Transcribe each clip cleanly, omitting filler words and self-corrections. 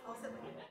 I'll sit with you.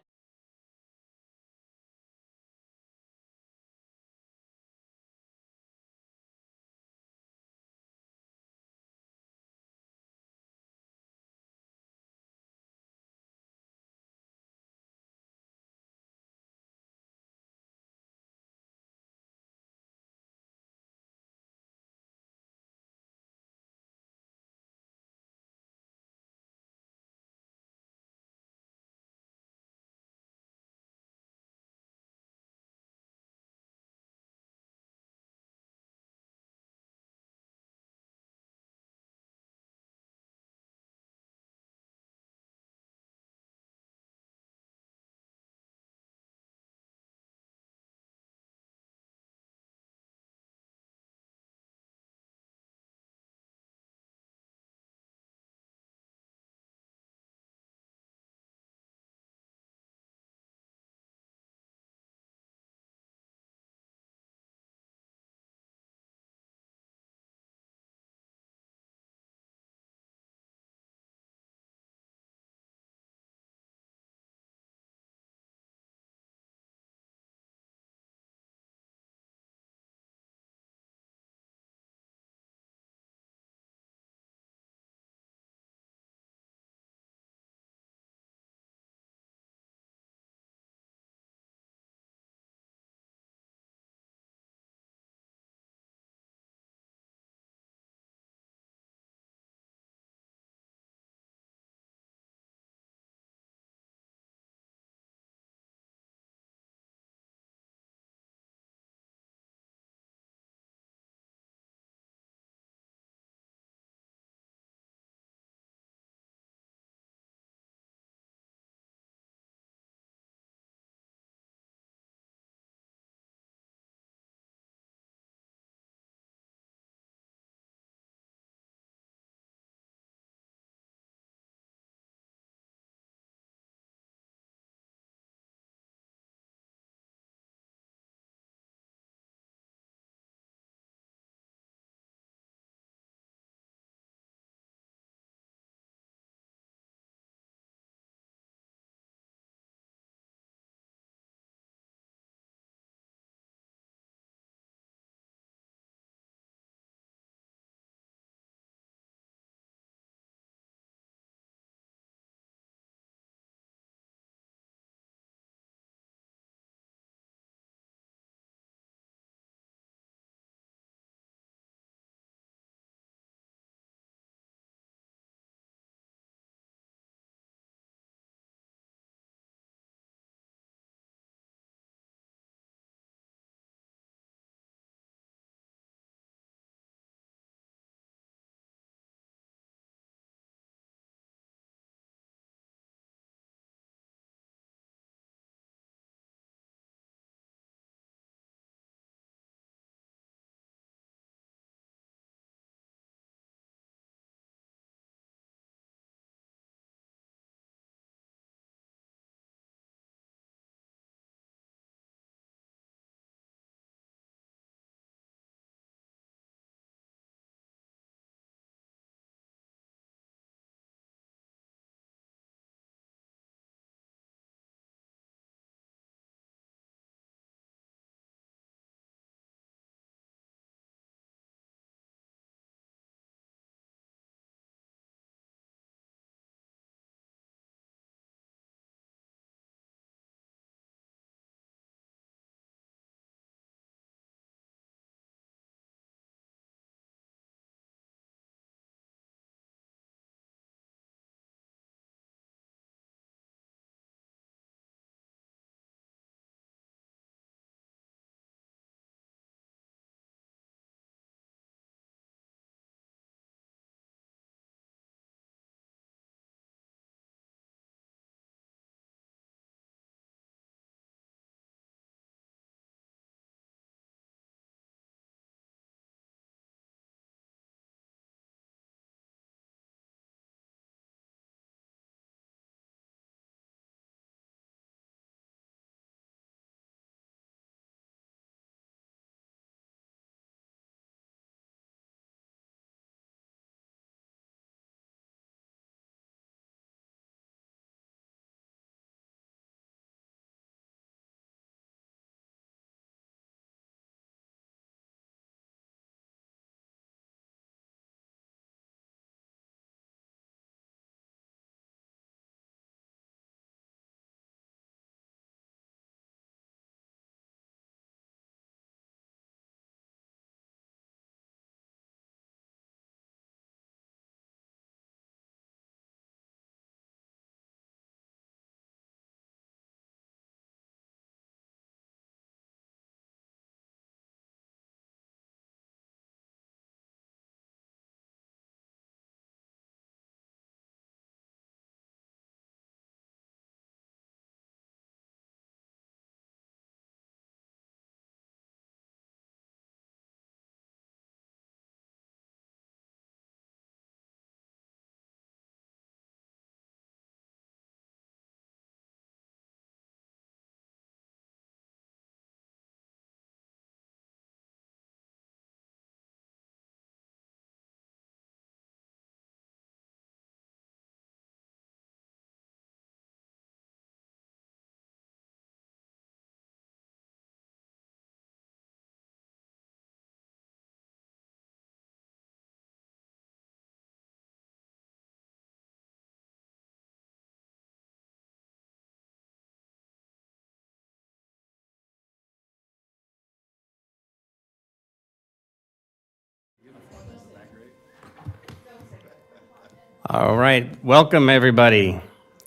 All right, welcome everybody.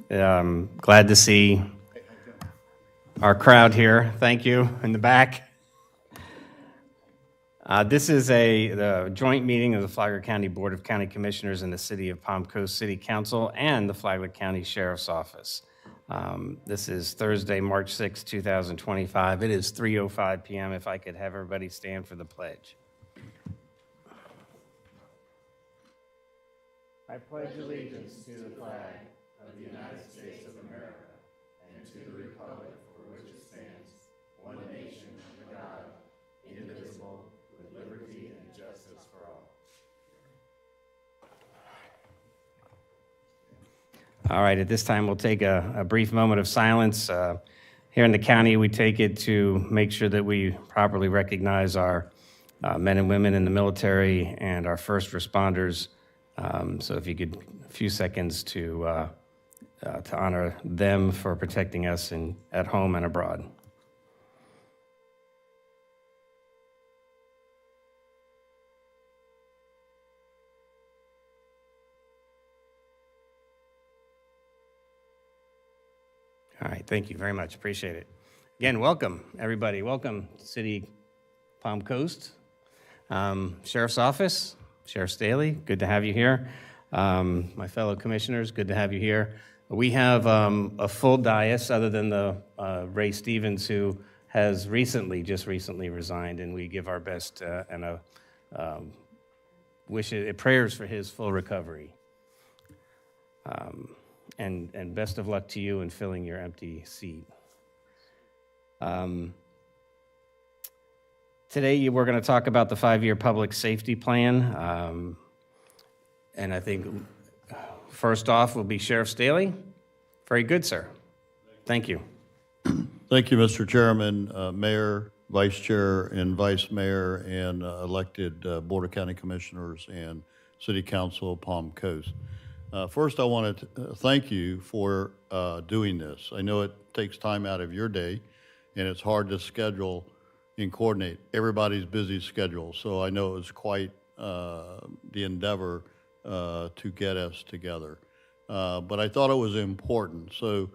Glad to see our crowd here. Thank you in the back. This is the joint meeting of the Flagler County Board of County Commissioners and the City of Palm Coast City Council and the Flagler County Sheriff's Office. This is Thursday, March 6, 2025. It is 3:05 p.m. If I could have everybody stand for the pledge. I pledge allegiance to the flag of the United States of America and to the republic for which it stands, one nation under God, indivisible, with liberty and justice for all. All right, at this time, we'll take a brief moment of silence. Here in the county, we take it to make sure that we properly recognize our men and women in the military and our first responders. So if you could, a few seconds to honor them for protecting us at home and abroad. All right, thank you very much. Appreciate it. Again, welcome, everybody. Welcome to City Palm Coast. Sheriff's Office, Sheriff Staley, good to have you here. My fellow commissioners, good to have you here. We have a full dais other than the Ray Stevens, who has just recently resigned, and we give our best and prayers for his full recovery. And best of luck to you in filling your empty seat. Today, we're going to talk about the 5-year public safety plan. And I think first off will be Sheriff Staley. Very good, sir. Thank you. Thank you, Mr. Chairman, Mayor, Vice Chair, and Vice Mayor, and elected Board of County Commissioners and City Council of Palm Coast. First, I want to thank you for doing this. I know it takes time out of your day, and it's hard to schedule and coordinate everybody's busy schedule. So I know it was quite the endeavor to get us together. But I thought it was important. So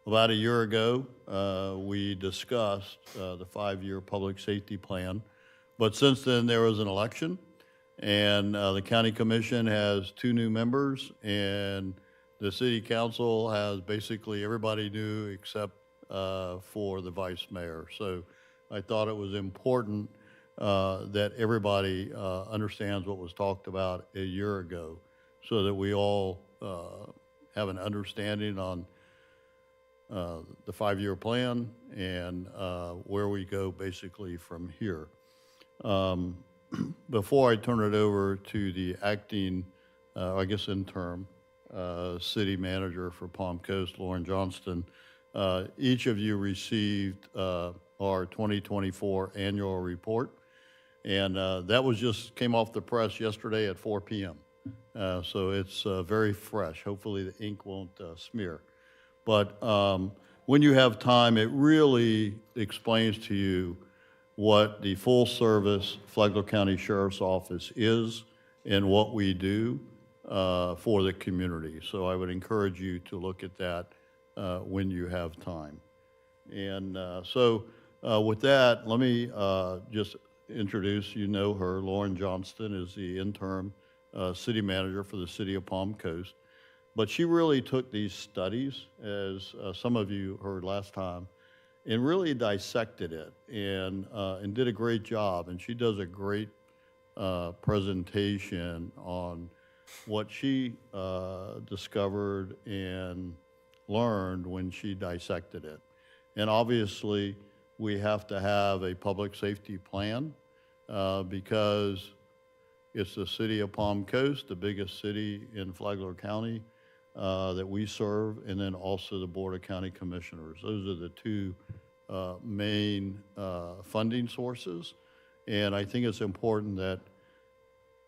about a year ago, we discussed the 5-year public safety plan. But since then, there was an election, and the county commission has 2 new members, and the city council has basically everybody new except for the vice mayor. So I thought it was important that everybody understands what was talked about a year ago, so that we all have an understanding on the 5-year plan and where we go basically from here. Before I turn it over to the acting, interim city manager for Palm Coast, Lauren Johnston, each of you received our 2024 annual report. And that came off the press yesterday at 4 p.m. So it's very fresh. Hopefully the ink won't smear. But when you have time, it really explains to you what the full service Flagler County Sheriff's Office is and what we do for the community. So I would encourage you to look at that when you have time. And with that, let me just introduce, you know her, Lauren Johnston is the interim city manager for the city of Palm Coast. But she really took these studies, as some of you heard last time, and really dissected it and did a great job. And she does a great presentation on what she discovered and learned when she dissected it. And obviously, we have to have a public safety plan because it's the city of Palm Coast, the biggest city in Flagler County that we serve, and then also the Board of County Commissioners. Those are the 2 main funding sources. And I think it's important that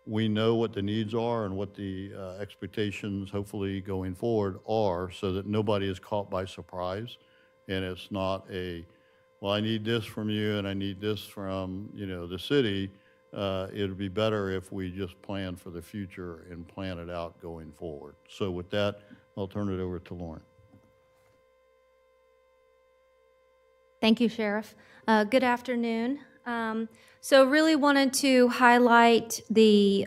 we know what the needs are and what the expectations, hopefully going forward, are, so that nobody is caught by surprise. And it's not well, I need this from you and I need this from, the city. it would be better if we just plan for the future and plan it out going forward. So with that, I'll turn it over to Lauren. Thank you, Sheriff. Good afternoon. So really wanted to highlight the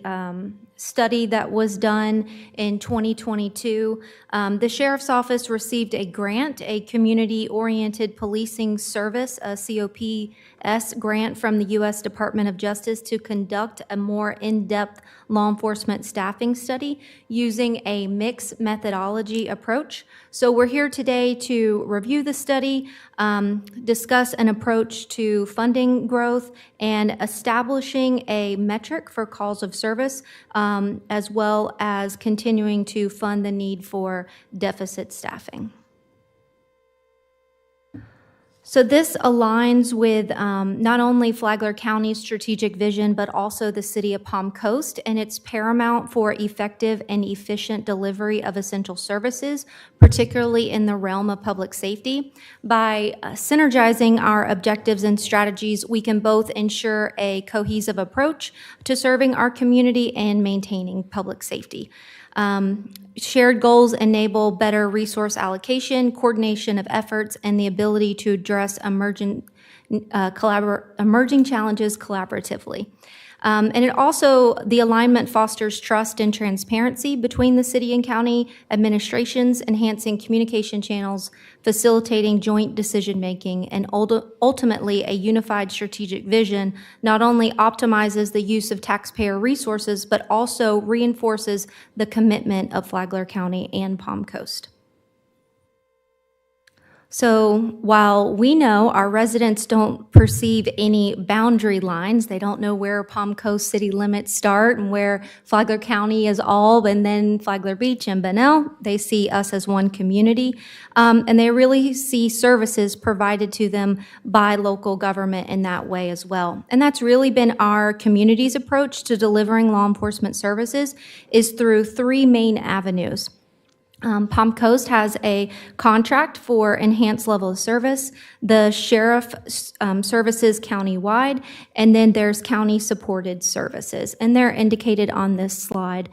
study that was done in 2022. The Sheriff's Office received a grant, a Community-Oriented Policing Service, a COPS grant from the U.S. Department of Justice to conduct a more in-depth law enforcement staffing study using a mixed methodology approach. So we're here today to review the study, discuss an approach to funding growth, and establishing a metric for calls of service, as well as continuing to fund the need for deficit staffing. So this aligns with not only Flagler County's strategic vision, but also the City of Palm Coast, and it's paramount for effective and efficient delivery of essential services, particularly in the realm of public safety. By synergizing our objectives and strategies, we can both ensure a cohesive approach to serving our community and maintaining public safety. Shared goals enable better resource allocation, coordination of efforts, and the ability to address emerging challenges collaboratively. And it also, the alignment fosters trust and transparency between the city and county administrations, enhancing communication channels, facilitating joint decision-making, and ultimately a unified strategic vision not only optimizes the use of taxpayer resources, but also reinforces the commitment of Flagler County and Palm Coast. So while we know our residents don't perceive any boundary lines, they don't know where Palm Coast city limits start and where Flagler County is all, and then Flagler Beach and Bunnell, they see us as one community. And they really see services provided to them by local government in that way as well. And that's really been our community's approach to delivering law enforcement services, is through three main avenues. Palm Coast has a contract for enhanced level of service, the sheriff services countywide, and then there's county-supported services. And they're indicated on this slide,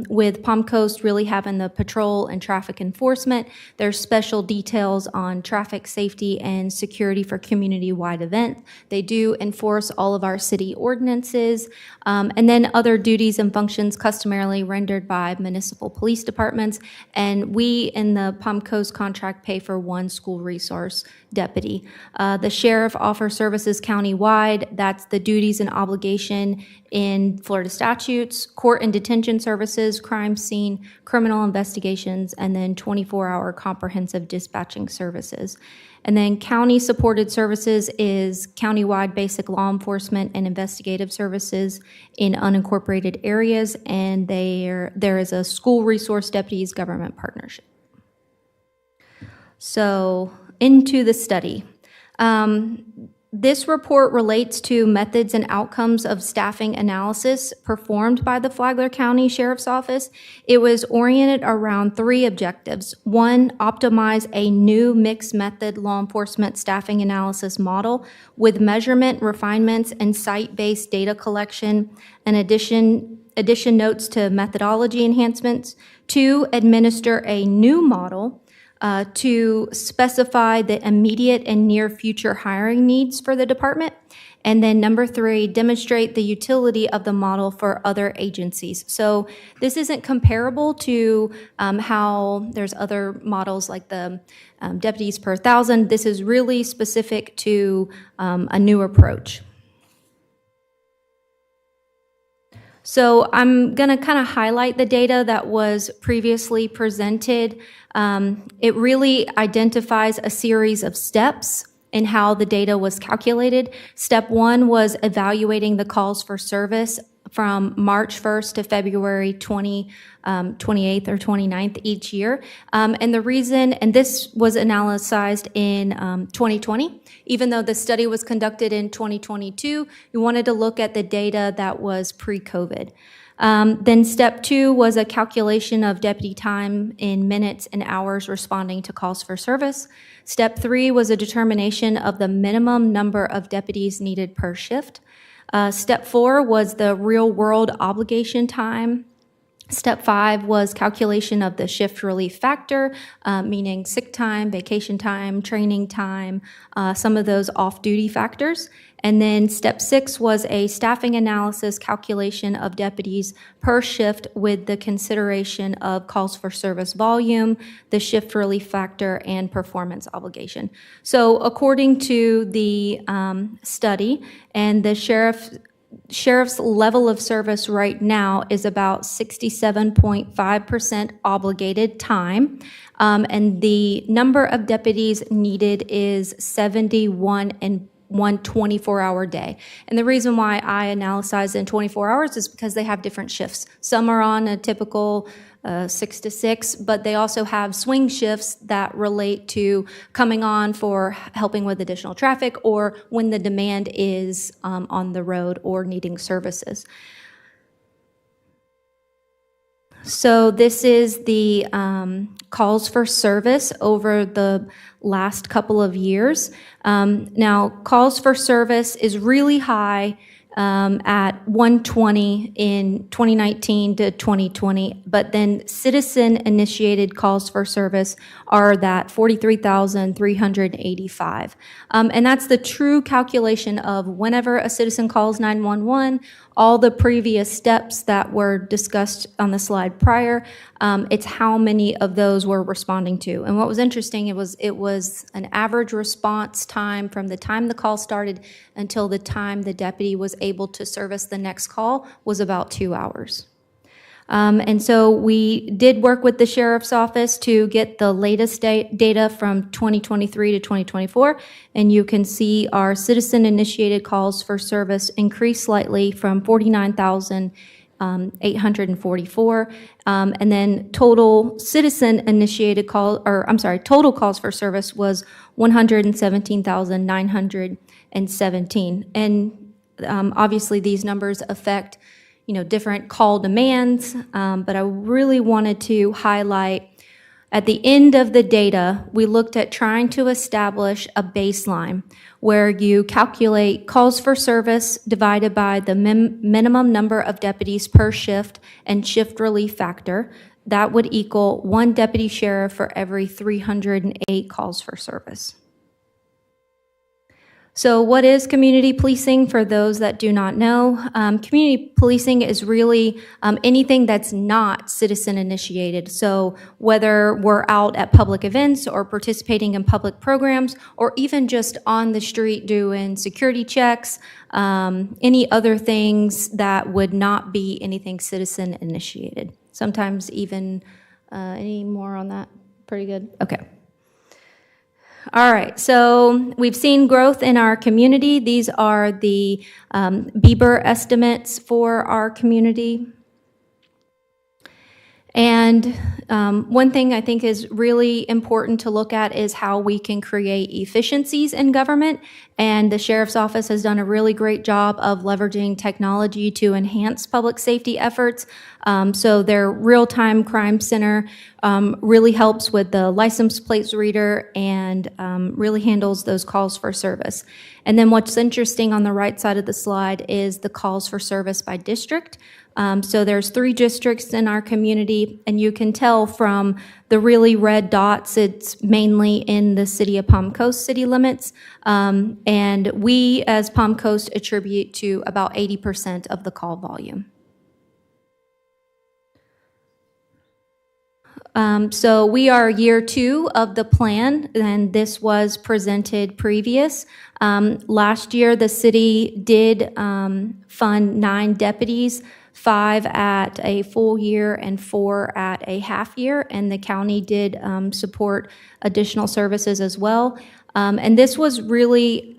with Palm Coast really having the patrol and traffic enforcement. There's special details on traffic safety and security for community-wide event. They do enforce all of our city ordinances, and then other duties and functions customarily rendered by municipal police departments. And we in the Palm Coast contract pay for one school resource deputy. The sheriff offers services countywide. That's the duties and obligation in Florida statutes, court and detention services, crime scene, criminal investigations, and then 24-hour comprehensive dispatching services. And then county-supported services is countywide basic law enforcement and investigative services in unincorporated areas, and there is a school resource deputies government partnership. So into the study. This report relates to methods and outcomes of staffing analysis performed by the Flagler County Sheriff's Office. It was oriented around three objectives. One, optimize a new mixed method law enforcement staffing analysis model with measurement, refinements, and site-based data collection, and addition notes to methodology enhancements. Two, administer a new model to specify the immediate and near future hiring needs for the department. And then number three, demonstrate the utility of the model for other agencies. So this isn't comparable to how there's other models like the deputies per 1,000. This is really specific to a new approach. So I'm going to kind of highlight the data that was previously presented. It really identifies a series of steps in how the data was calculated. Step one was evaluating the calls for service from March 1st to February 28th or 29th each year. And the reason, and this was analyzed in 2020, even though the study was conducted in 2022, we wanted to look at the data that was pre-COVID. Then step two was a calculation of deputy time in minutes and hours responding to calls for service. Step three was a determination of the minimum number of deputies needed per shift. Step 4 was the real-world obligation time. Step 5 was calculation of the shift relief factor, meaning sick time, vacation time, training time, some of those off-duty factors. And then step 6 was a staffing analysis calculation of deputies per shift with the consideration of calls for service volume, the shift relief factor, and performance obligation. So according to the study, and the sheriff's level of service right now is about 67.5% obligated time, and the number of deputies needed is 71 in one 24-hour day. And the reason why I analyze in 24 hours is because they have different shifts. Some are on a typical 6 to 6, but they also have swing shifts that relate to coming on for helping with additional traffic or when the demand is on the road or needing services. So this is the calls for service over the last couple of years. Now, calls for service is really high at 120 in 2019 to 2020, but then citizen-initiated calls for service are that 43,385. And that's the true calculation of whenever a citizen calls 911, all the previous steps that were discussed on the slide prior, it's how many of those we're responding to. And what was interesting, it was an average response time from the time the call started until the time the deputy was able to service the next call was about 2 hours. And so we did work with the sheriff's office to get the latest data from 2023 to 2024, and you can see our citizen-initiated calls for service increased slightly from 49,844, and then total citizen-initiated total calls for service was 117,917, and obviously these numbers affect different call demands, but I really wanted to highlight at the end of the data, we looked at trying to establish a baseline where you calculate calls for service divided by the minimum number of deputies per shift and shift relief factor. That would equal 1 deputy sheriff for every 308 calls for service. So what is community policing for those that do not know? Community policing is really anything that's not citizen initiated. So whether we're out at public events or participating in public programs or even just on the street doing security checks, any other things that would not be anything citizen initiated. Sometimes even, any more on that? Pretty good? Okay. All right, so we've seen growth in our community. These are the Bieber estimates for our community. And one thing I think is really important to look at is how we can create efficiencies in government. And the Sheriff's Office has done a really great job of leveraging technology to enhance public safety efforts. So their real-time crime center really helps with the license plates reader and really handles those calls for service. And then what's interesting on the right side of the slide is the calls for service by district. So there's 3 districts in our community, and you can tell from the really red dots, it's mainly in the city of Palm Coast city limits. And we, as Palm Coast, attribute to about 80% of the call volume. So we are year 2 of the plan, and this was presented previous. Last year, the city did fund 9 deputies, 5 at a full year and 4 at a half year, and the county did support additional services as well. And this was really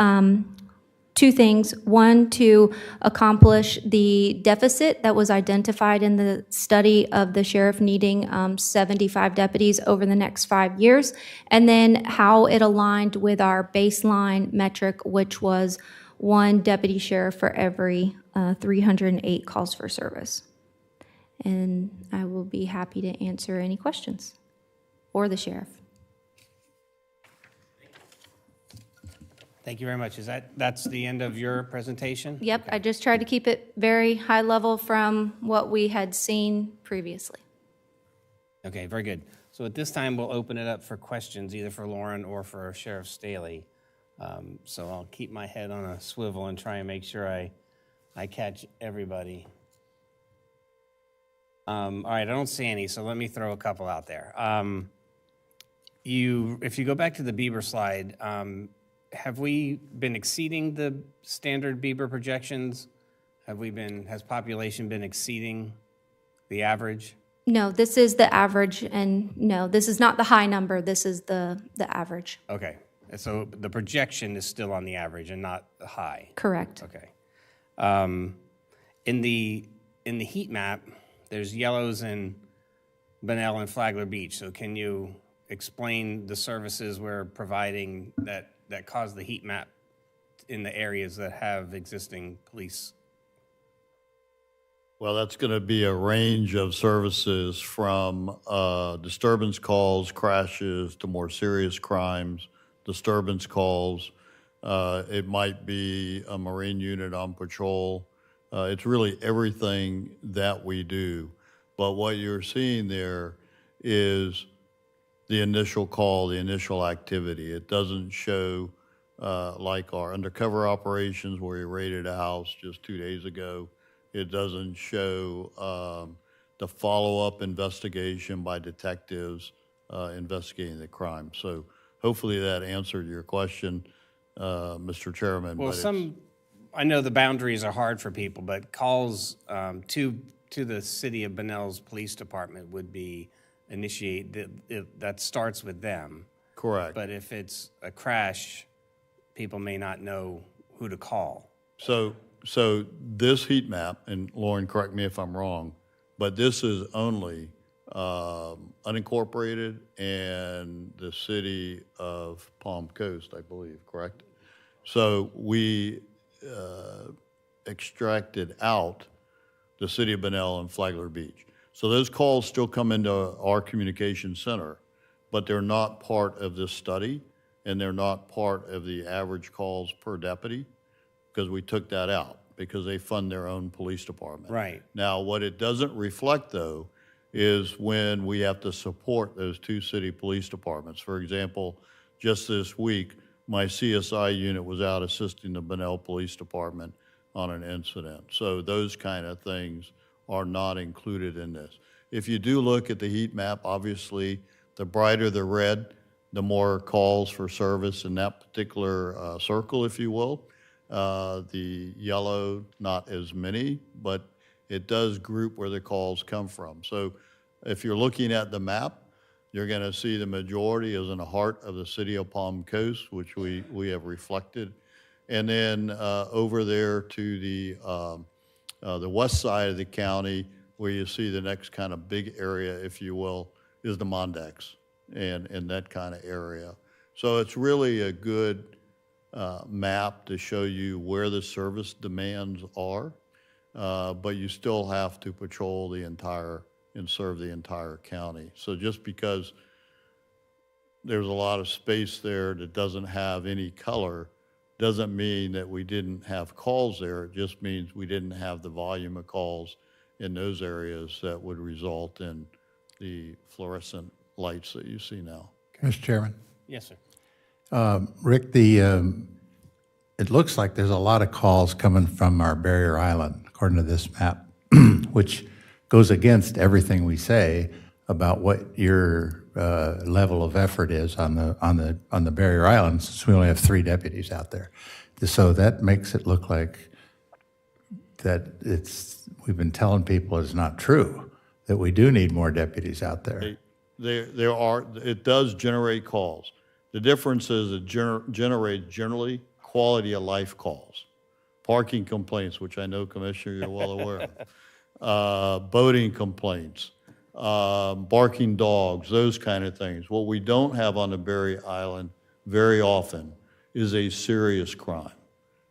2 things. One, to accomplish the deficit that was identified in the study of the sheriff needing 75 deputies over the next 5 years, and then how it aligned with our baseline metric, which was 1 deputy sheriff for every 308 calls for service. And I will be happy to answer any questions, or the sheriff. Thank you very much. That's the end of your presentation? Yep, I just tried to keep it very high level from what we had seen previously. Okay, very good. So at this time, we'll open it up for questions, either for Lauren or for Sheriff Staley. So I'll keep my head on a swivel and try and make sure I catch everybody. All right, I don't see any, so let me throw a couple out there. If you go back to the Bieber slide, have we been exceeding the standard Bieber projections? Has population been exceeding the average? No, this is the average, and no, this is not the high number, this is the average. Okay, so the projection is still on the average and not the high? Correct. Okay. In the heat map, there's yellows in Bunnell and Flagler Beach. So can you explain the services we're providing that cause the heat map in the areas that have existing police? Well, that's going to be a range of services from disturbance calls, crashes, to more serious crimes, disturbance calls. It might be a Marine unit on patrol. It's really everything that we do. But what you're seeing there is the initial call, the initial activity. It doesn't show like our undercover operations where we raided a house just 2 days ago. It doesn't show the follow-up investigation by detectives investigating the crime. So hopefully that answered your question, Mr. Chairman. Well, but I know the boundaries are hard for people, but calls to the city of Bunnell's police department would be that starts with them. correct. But if it's a crash, people may not know who to call. So this heat map, and Lauren, correct me if I'm wrong, but this is only unincorporated and the city of Palm Coast, I believe, correct? So we extracted out the city of Bunnell and Flagler Beach. So those calls still come into our communication center, but they're not part of this study, and they're not part of the average calls per deputy, because we took that out, because they fund their own police department. Right. Now, what it doesn't reflect, though, is when we have to support those two city police departments. For example, just this week, my CSI unit was out assisting the Bunnell Police Department on an incident. So those kind of things are not included in this. If you do look at the heat map, obviously, the brighter the red, the more calls for service in that particular circle, if you will. The yellow, not as many, but it does group where the calls come from. So if you're looking at the map, you're going to see the majority is in the heart of the city of Palm Coast, which we have reflected. And then over there to the west side of the county, where you see the next kind of big area, if you will, is the Mondex and that kind of area. So it's really a good map to show you where the service demands are, but you still have to patrol the entire and serve the entire county. So just because there's a lot of space there that doesn't have any color doesn't mean that we didn't have calls there. It just means we didn't have the volume of calls in those areas that would result in the fluorescent lights that you see now. Mr. Chairman. Yes, sir. Rick, it looks like there's a lot of calls coming from our barrier island, according to this map, which goes against everything we say about what your level of effort is on the barrier island, since we only have 3 deputies out there. So that makes it look like that we've been telling people it's not true, that we do need more deputies out there. It does generate calls. The difference is it generates generally quality of life calls, parking complaints, which I know, Commissioner, you're well aware of, boating complaints, barking dogs, those kind of things. What we don't have on the Berry Island very often is a serious crime.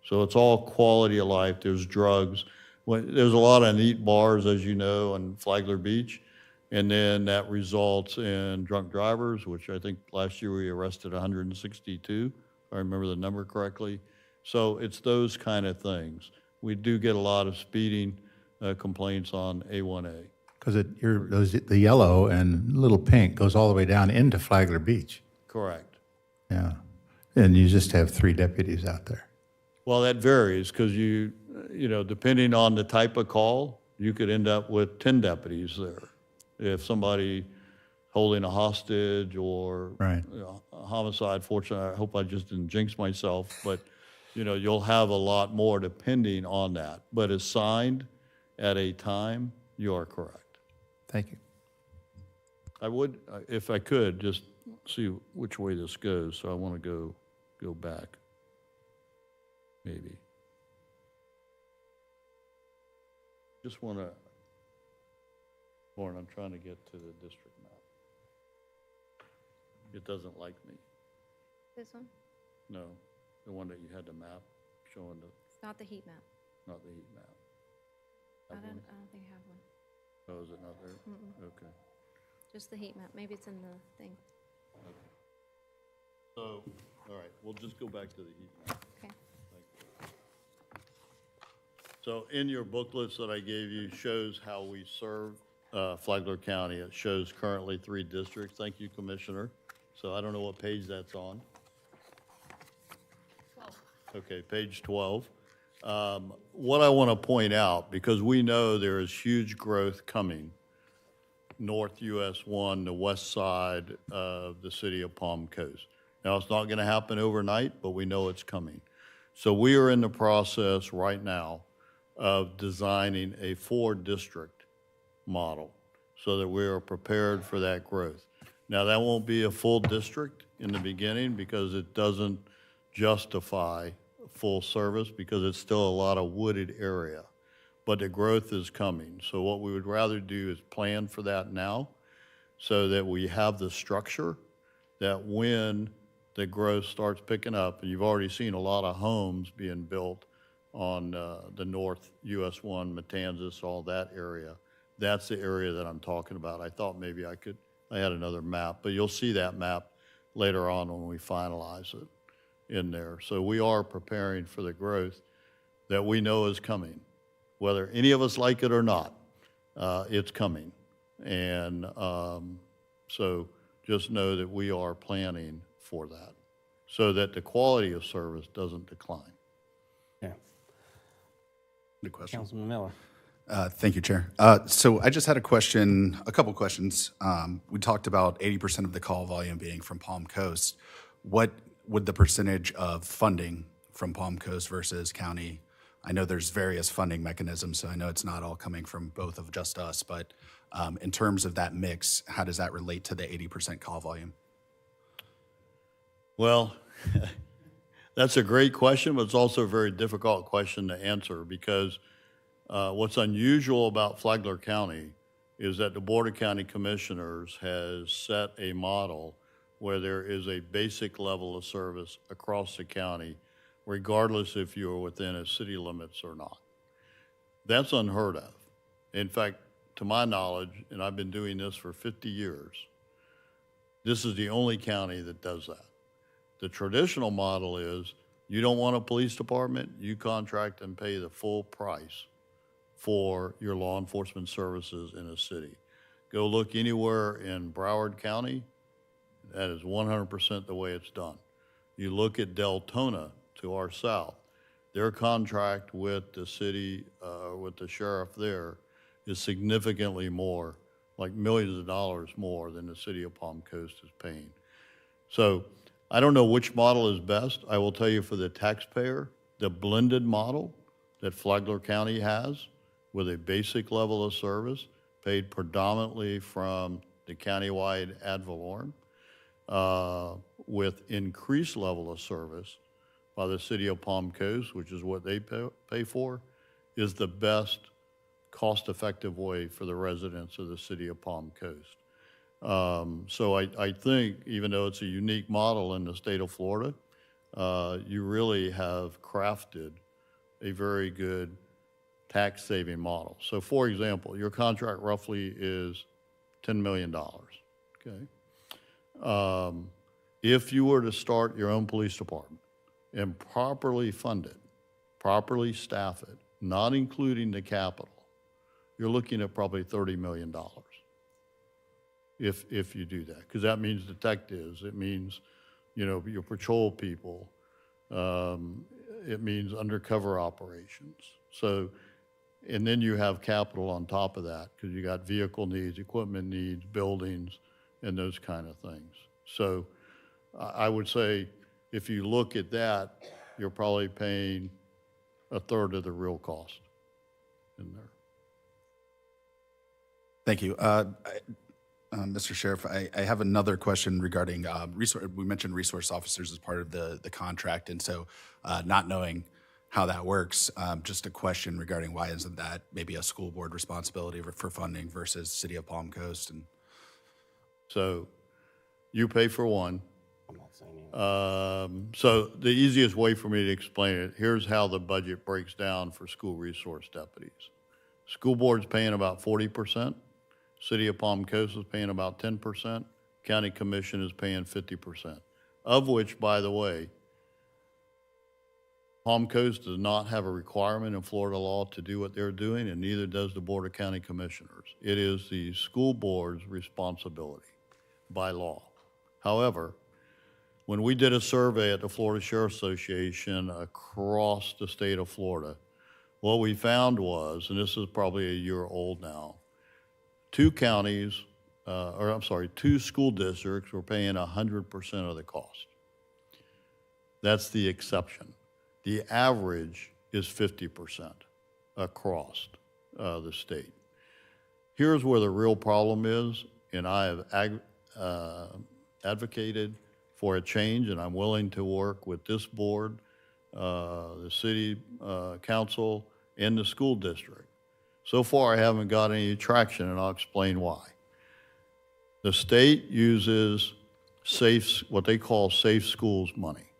So it's all quality of life. There's drugs. There's a lot of neat bars, as you know, on Flagler Beach. And then that results in drunk drivers, which I think last year we arrested 162 if I remember the number correctly. So it's those kind of things. We do get a lot of speeding complaints on A1A. Because the yellow and little pink goes all the way down into Flagler Beach. Correct. Yeah. And you just have 3 deputies out there. Well, that varies because you know, depending on the type of call, you could end up with 10 deputies there. If somebody holding a hostage or Right. you know, a homicide, fortunately, I hope I just didn't jinx myself, but you know, you'll have a lot more depending on that. But assigned at a time, you are correct. Thank you. I would, if I could, just see which way this goes. So I want to go back, maybe. Just want to, Lauren, I'm trying to get to the district map. It doesn't like me. This one? No, the one that you had the map showing the, It's not the heat map. not the heat map. I Have don't one? think I have one. Oh, is it not there? Okay. Just the heat map. Maybe it's in the thing. So, all right, we'll just go back to the heat map. Okay. So in your booklets that I gave you shows how we serve Flagler County. It shows currently 3 districts. Thank you, Commissioner. So I don't know what page that's on. 12. Okay, page 12. What I want to point out, because we know there is huge growth coming north US 1, the west side of the city of Palm Coast. Now, it's not going to happen overnight, but we know it's coming. So we are in the process right now of designing a 4-district model so that we are prepared for that growth. Now, that won't be a full district in the beginning because it doesn't justify full service because it's still a lot of wooded area, but the growth is coming. So what we would rather do is plan for that now so that we have the structure that when the growth starts picking up, and you've already seen a lot of homes being built on the north US 1, Matanzas, all that area. That's the area that I'm talking about. I thought maybe I had another map, but you'll see that map later on when we finalize it in there. So we are preparing for the growth that we know is coming. Whether any of us like it or not, it's coming. And so just know that we are planning for that so that the quality of service doesn't decline. Yeah. Good question. Councilman Miller. Thank you, Chair. So I just had a couple questions. We talked about 80% of the call volume being from Palm Coast. What would the percentage of funding from Palm Coast versus county? I know there's various funding mechanisms, so I know it's not all coming from both of just us, but in terms of that mix, how does that relate to the 80% call volume? Well, that's a great question, but it's also a very difficult question to answer because what's unusual about Flagler County is that the Board of County Commissioners has set a model where there is a basic level of service across the county, regardless if you're within a city limits or not. That's unheard of. In fact, to my knowledge, and I've been doing this for 50 years, this is the only county that does that. The traditional model is you don't want a police department, you contract and pay the full price for your law enforcement services in a city. Go look anywhere in Broward County, that is 100% the way it's done. You look at Deltona to our south, their contract with the city, with the sheriff there is significantly more, like millions of dollars more than the city of Palm Coast is paying. So I don't know which model is best. I will tell you for the taxpayer, the blended model that Flagler County has with a basic level of service paid predominantly from the countywide ad valorem with increased level of service by the city of Palm Coast, which is what they pay for, is the best cost-effective way for the residents of the city of Palm Coast. So I think, even though it's a unique model in the state of Florida, you really have crafted a very good tax-saving model. So for example, your contract roughly is $10 million, okay? if you were to start your own police department and properly fund it, properly staff it, not including the capital, you're looking at probably $30 million if you do that. Because that means detectives, it means, your patrol people, it means undercover operations. So, and then you have capital on top of that because you got vehicle needs, equipment needs, buildings, and those kind of things. So I would say if you look at that, you're probably paying a third of the real cost in there. Thank you. Mr. Sheriff, I have another question regarding we mentioned resource officers as part of the contract, and so not knowing how that works, just a question regarding why isn't that maybe a school board responsibility for funding versus City of Palm Coast? And so you pay for one. So the easiest way for me to explain it, here's how the budget breaks down for school resource deputies. School board's paying about 40%. City of Palm Coast is paying about 10%. County Commission is paying 50%, of which, by the way, Palm Coast does not have a requirement in Florida law to do what they're doing, and neither does the Board of County Commissioners. It is the school board's responsibility by law. However, when we did a survey at the Florida Sheriff's Association across the state of Florida, what we found was, and this is probably a year old now, two school districts were paying 100% of the cost. That's the exception. The average is 50% across the state. Here's where the real problem is, and I have advocated for a change, and I'm willing to work with this board, the city council, and the school district. So far, I haven't got any traction, and I'll explain why. The state uses what they call safe schools money,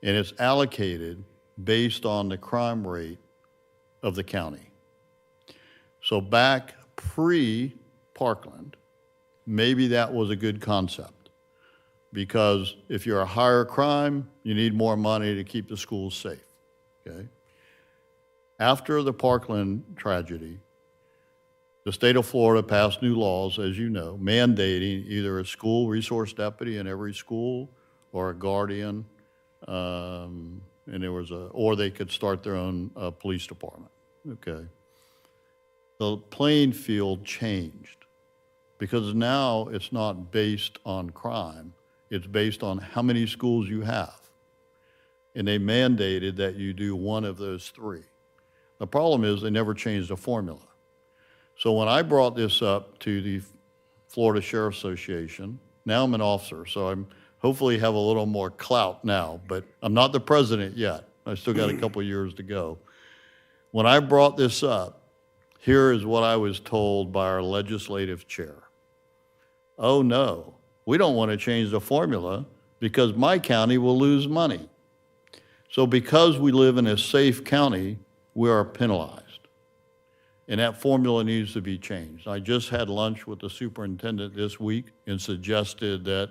and it's allocated based on the crime rate of the county. So back pre-Parkland, maybe that was a good concept, because if you're a higher crime, you need more money to keep the schools safe, okay? After the Parkland tragedy, the state of Florida passed new laws, as you know, mandating either a school resource deputy in every school or a guardian, and or they could start their own police department, okay? The playing field changed because now it's not based on crime, it's based on how many schools you have. And they mandated that you do one of those three. The problem is they never changed the formula. So when I brought this up to the Florida Sheriff's Association, now I'm an officer, so I'm hopefully have a little more clout now, but I'm not the president yet. I still got a couple years to go. When I brought this up, here is what I was told by our legislative chair. Oh no, we don't want to change the formula because my county will lose money. So because we live in a safe county, we are penalized. And that formula needs to be changed. I just had lunch with the superintendent this week and suggested that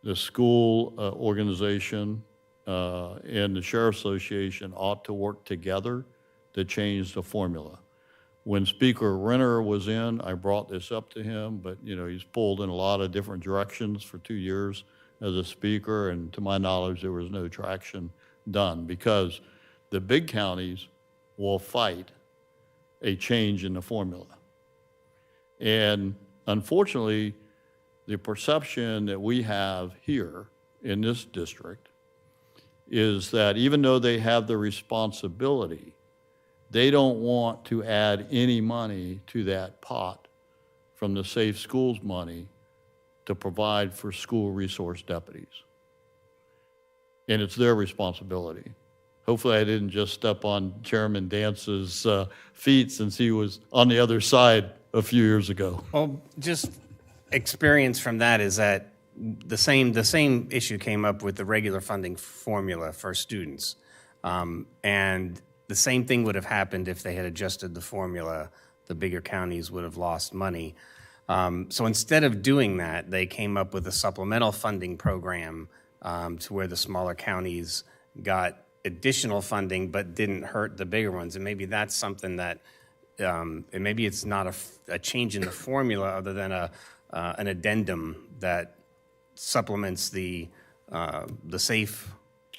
the school organization and the Sheriff's Association ought to work together to change the formula. When Speaker Renner was in, I brought this up to him, but he's pulled in a lot of different directions for 2 years as a speaker, and to my knowledge, there was no traction done because the big counties will fight a change in the formula. And unfortunately, the perception that we have here in this district is that even though they have the responsibility, they don't want to add any money to that pot from the Safe Schools money to provide for school resource deputies. And it's their responsibility. Hopefully I didn't just step on Chairman Dance's feet since he was on the other side a few years ago. Well, just experience from that is that the same issue came up with the regular funding formula for students. And the same thing would have happened if they had adjusted the formula. The bigger counties would have lost money. So instead of doing that, they came up with a supplemental funding program to where the smaller counties got additional funding but didn't hurt the bigger ones. And maybe that's something that, and maybe it's not a change in the formula other than an addendum that supplements the safe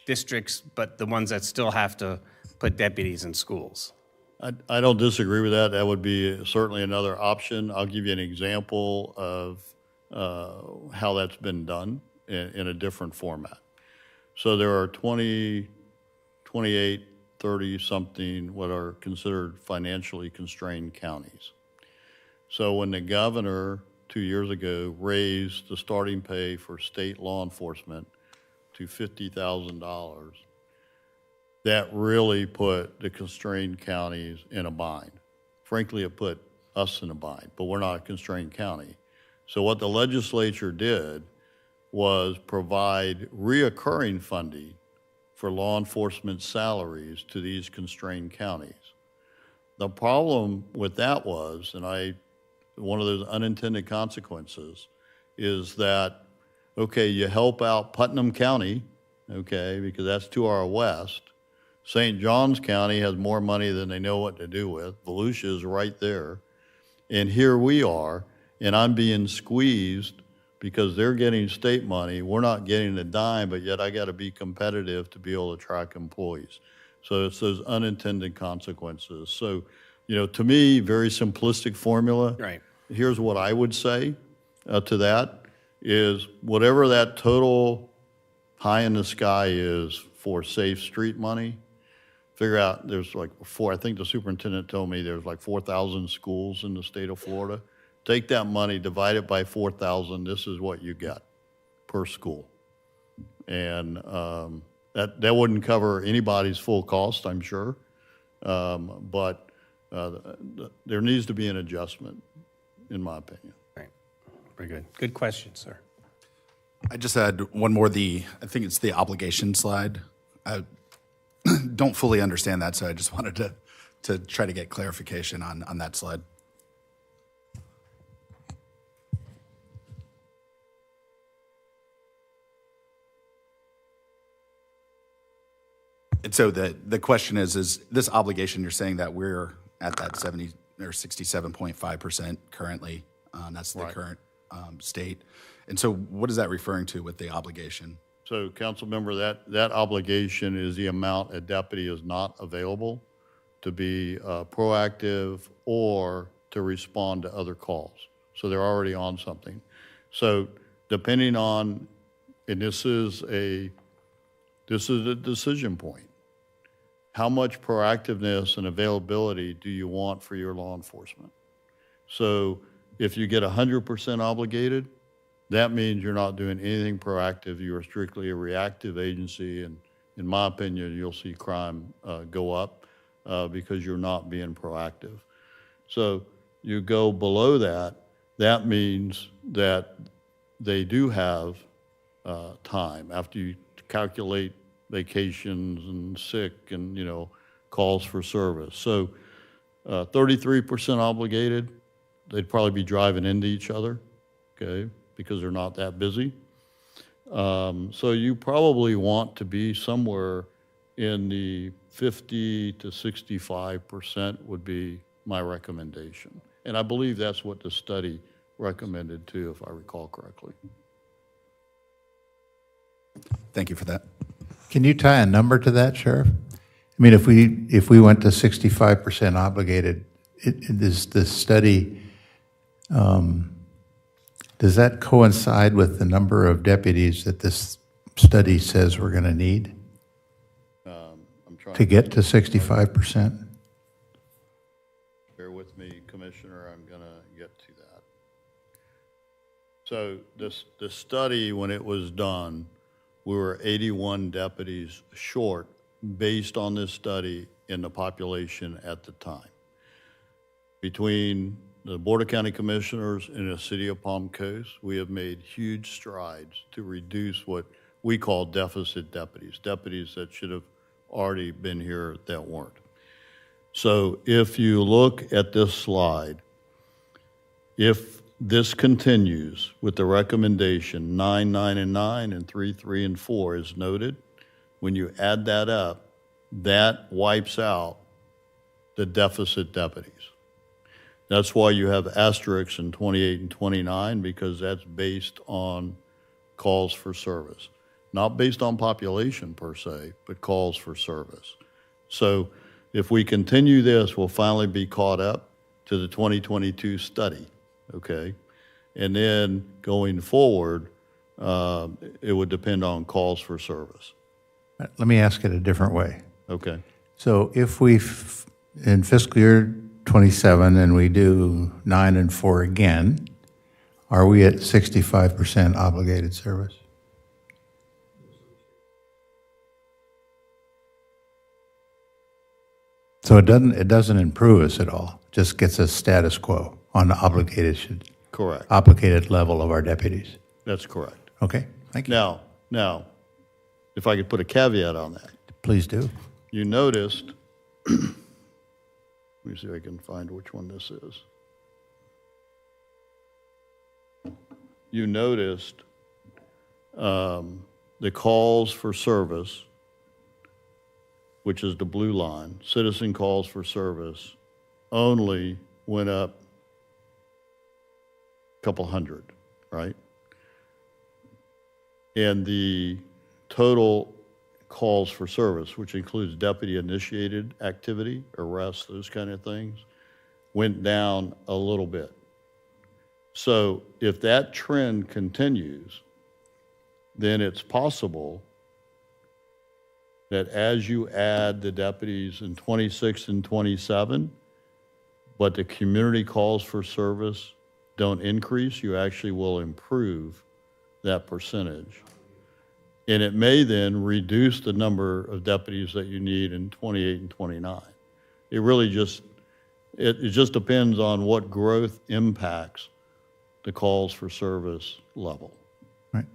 districts, but the ones that still have to put deputies in schools. I don't disagree with that. That would be certainly another option. I'll give you an example of how that's been done in a different format. So there are 20, 28, 30-something what are considered financially constrained counties. So when the governor 2 years ago raised the starting pay for state law enforcement to $50,000, that really put the constrained counties in a bind. Frankly, it put us in a bind, but we're not a constrained county. So what the legislature did was provide reoccurring funding for law enforcement salaries to these constrained counties. The problem with that was, one of those unintended consequences is that, okay, you help out Putnam County, okay, because that's to our west. St. Johns County has more money than they know what to do with. Volusia is right there. And here we are, and I'm being squeezed because they're getting state money. We're not getting a dime, but yet I got to be competitive to be able to attract employees. So it's those unintended consequences. So, to me, very simplistic formula. Right. Here's what I would say to that is whatever that total pie in the sky is for safe street money, figure out there's like I think the superintendent told me there's like 4,000 schools in the state of Florida. Take that money, divide it by 4,000, this is what you get per school. And that wouldn't cover anybody's full cost, I'm sure. But there needs to be an adjustment, in my opinion. Right. Very good. Good question, sir. I just had one more, I think it's the obligation slide. I don't fully understand that, so I just wanted to try to get clarification on that slide. And so the question is this obligation, you're saying that we're at that 70 or 67.5% currently, that's the Right. current state. And so what is that referring to with the obligation? So, council member, that obligation is the amount a deputy is not available to be proactive or to respond to other calls. So they're already on something. So depending on, and this is a decision point. How much proactiveness and availability do you want for your law enforcement? So if you get 100% obligated, that means you're not doing anything proactive. You are strictly a reactive agency, and in my opinion, you'll see crime go up because you're not being proactive. So you go below that, that means that they do have time after you calculate vacations and sick and, calls for service. So 33% obligated, they'd probably be driving into each other, okay, because they're not that busy. So you probably want to be somewhere in the 50 to 65% would be my recommendation. And I believe that's what the study recommended too, if I recall correctly. Thank you for that. Can you tie a number to that, Sheriff? I mean, if we went to 65% obligated, this study, does that coincide with the number of deputies that this study says we're going to need I'm trying to get to 65%? Bear with me, Commissioner, I'm going to get to that. So the study, when it was done, we were 81 deputies short based on this study in the population at the time. Between the Board of County Commissioners and the City of Palm Coast, we have made huge strides to reduce what we call deficit deputies that should have already been here that weren't. So if you look at this slide, if this continues with the recommendation 9, 9, and 9, and 3, 3, and 4 is noted. When you add that up, that wipes out the deficit deputies. That's why you have asterisks in 28 and 29, because that's based on calls for service. Not based on population per se, but calls for service. So if we continue this, we'll finally be caught up to the 2022 study, okay? And then going forward, it would depend on calls for service, Let me ask it a different way. okay? So if we, in fiscal year '27, and we do 9 and 4 again, are we at 65% obligated service? So it doesn't improve us at all, just gets us status quo on the Correct, obligated level of our deputies. that's correct. Okay, thank you. Now, if I could put a caveat on that. Please do. You noticed, let me see if I can find which one this is. You noticed the calls for service, which is the blue line, citizen calls for service, only went up a couple hundred, right? And the total calls for service, which includes deputy-initiated activity, arrests, those kind of things, went down a little bit. So if that trend continues, then it's possible that as you add the deputies in 26 and 27, but the community calls for service don't increase, you actually will improve that percentage. And it may then reduce the number of deputies that you need in 28 and 29. It really just, it just depends on what growth impacts the calls for service level. Right.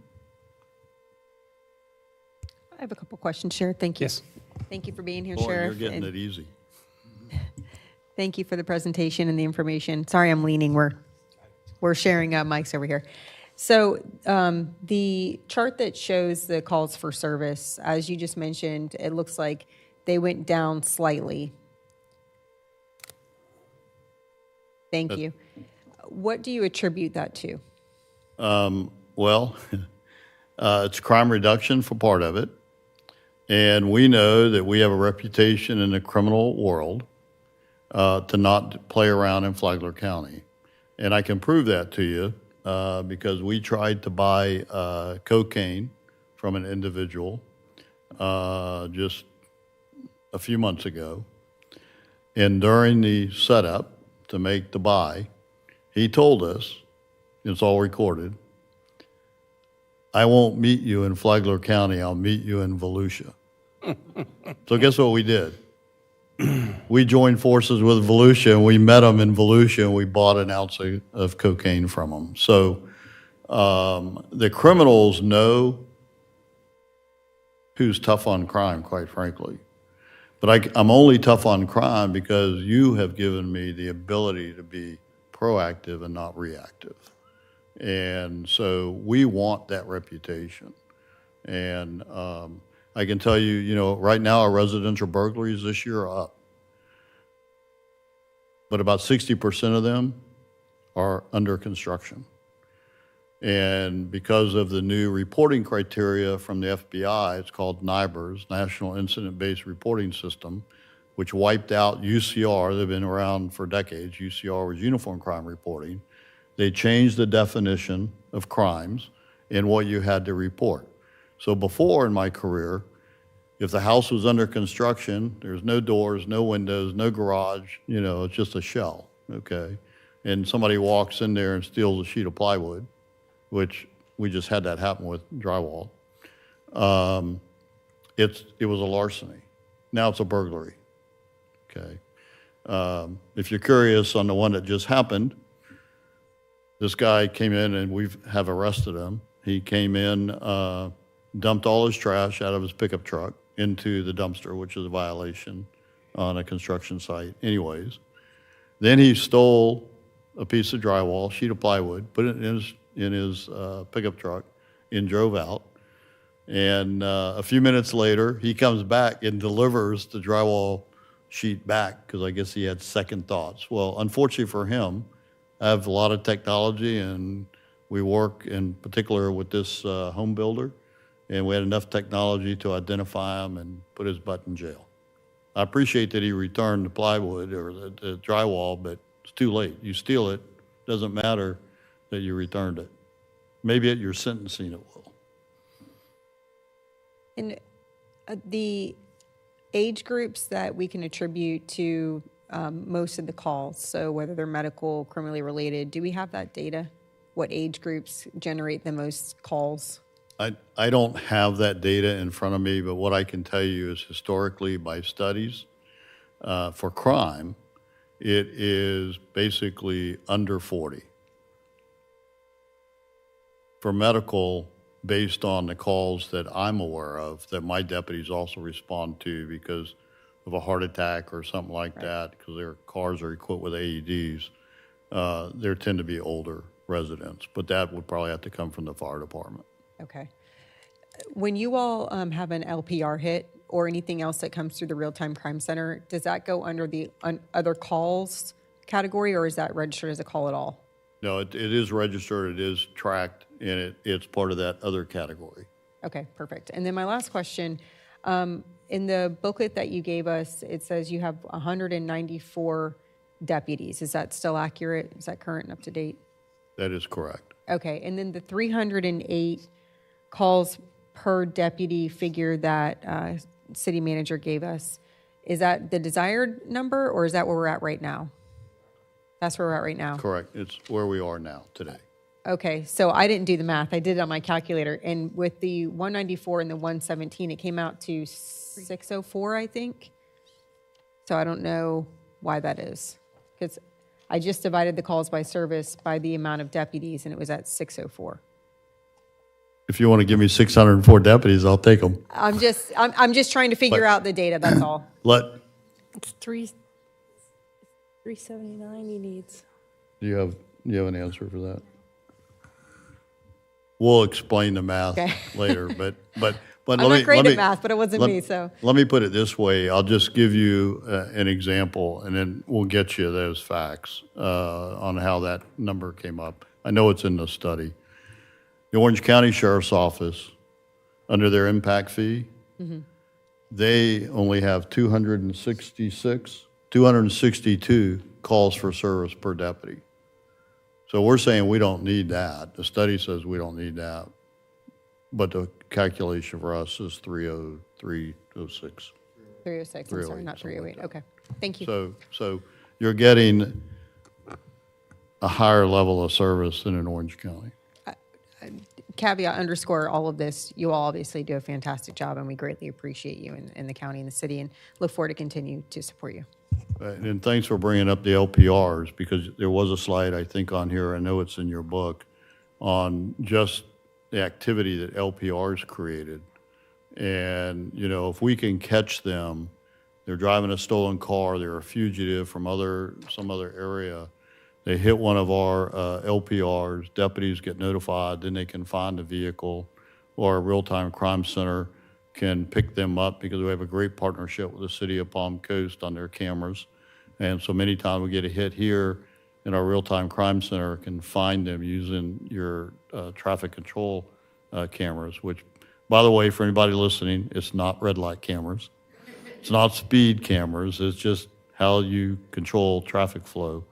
I have a couple questions, Sheriff. Thank you. Yes. Thank you for being here, Boy, Sheriff. you're getting and it easy. Thank you for the presentation and the information. Sorry, I'm leaning. We're sharing mics over here. So the chart that shows the calls for service, as you just mentioned, it looks like they went down slightly. Thank you. What do you attribute that to? Well, it's crime reduction for part of it. And we know that we have a reputation in the criminal world to not play around in Flagler County. And I can prove that to you because we tried to buy cocaine from an individual just a few months ago. And during the setup to make the buy, he told us, it's all recorded, I won't meet you in Flagler County, I'll meet you in Volusia. So guess what we did? We joined forces with Volusia, and we met him in Volusia, and we bought an ounce of cocaine from him. So the criminals know who's tough on crime, quite frankly. But I'm only tough on crime because you have given me the ability to be proactive and not reactive. And so we want that reputation. And I can tell you, you know, right now our residential burglaries this year are up. But about 60% of them are under construction. And because of the new reporting criteria from the FBI, it's called NIBRS, National Incident-Based Reporting System, which wiped out UCR. They've been around for decades. UCR was Uniform Crime Reporting. They changed the definition of crimes and what you had to report. So before in my career, if the house was under construction, there's no doors, no windows, no garage, you know, it's just a shell, okay? And somebody walks in there and steals a sheet of plywood, which we just had that happen with drywall. It was a larceny. Now it's a burglary, okay? If you're curious on the one that just happened, this guy came in and we have arrested him. He came in, dumped all his trash out of his pickup truck into the dumpster, which is a violation on a construction site anyways. Then he stole a piece of drywall, sheet of plywood, put it in his pickup truck, and drove out. And a few minutes later, he comes back and delivers the drywall sheet back because I guess he had second thoughts. Well, unfortunately for him, I have a lot of technology, and we work in particular with this home builder, and we had enough technology to identify him and put his butt in jail. I appreciate that he returned the plywood or the drywall, but it's too late. You steal it, doesn't matter that you returned it. Maybe at your sentencing it will. And the age groups that we can attribute to most of the calls, so whether they're medical, criminally related, do we have that data? What age groups generate the most calls? I don't have that data in front of me, but what I can tell you is historically by studies, for crime, it is basically under 40. For medical, based on the calls that I'm aware of, that my deputies also respond to because of a heart attack or something like that, because their cars are equipped with AEDs, there tend to be older residents, but that would probably have to come from the fire department. Okay. When you all have an LPR hit or anything else that comes through the Real-Time Crime Center, does that go under the other calls category, or is that registered as a call at all? No, it is registered, it is tracked, and it's part of that other category. Okay, perfect. And then my last question, in the booklet that you gave us, it says you have 194 deputies. Is that still accurate? Is that current and up to date? That is correct. Okay, and then the 308 calls per deputy figure that city manager gave us, is that the desired number, or is that where we're at right now? That's where we're at right now. Correct. It's where we are now, today. Okay, so I didn't do the math. I did it on my calculator. And with the 194 and the 117, it came out to 604, I think. So I don't know why that is. Because I just divided the calls by service by the amount of deputies, and it was at 604. If you want to give me 604 deputies, I'll take them. I'm just trying to figure out the data, that's all. It's 379 he needs. Do you have an answer for that? We'll explain the math Okay. later, but I'm let not me, great let at me, math, but it wasn't let- me, so. Let me put it this way. I'll just give you an example, and then we'll get you those facts on how that number came up. I know it's in the study. The Orange County Sheriff's Office, under their impact fee, they only have 262 calls for service per deputy. So we're saying we don't need that. The study says we don't need that. But the calculation for us is 306. 306, I'm sorry, not 308. Okay, thank you. So you're getting a higher level of service than in Orange County. Caveat underscore all of this, you all obviously do a fantastic job, and we greatly appreciate you in the county and the city, and look forward to continue to support you. And thanks for bringing up the LPRs, because there was a slide, I think, on here, I know it's in your book, on just the activity that LPRs created. And, you know, if we can catch them, they're driving a stolen car, they're a fugitive from some other area, they hit one of our LPRs, deputies get notified, then they can find the vehicle, or a real-time crime center can pick them up, because we have a great partnership with the city of Palm Coast on their cameras. And so many times we get a hit here, and our real-time crime center can find them using your traffic control cameras, which, by the way, for anybody listening, it's not red light cameras. It's not speed cameras. It's just how you control traffic flow.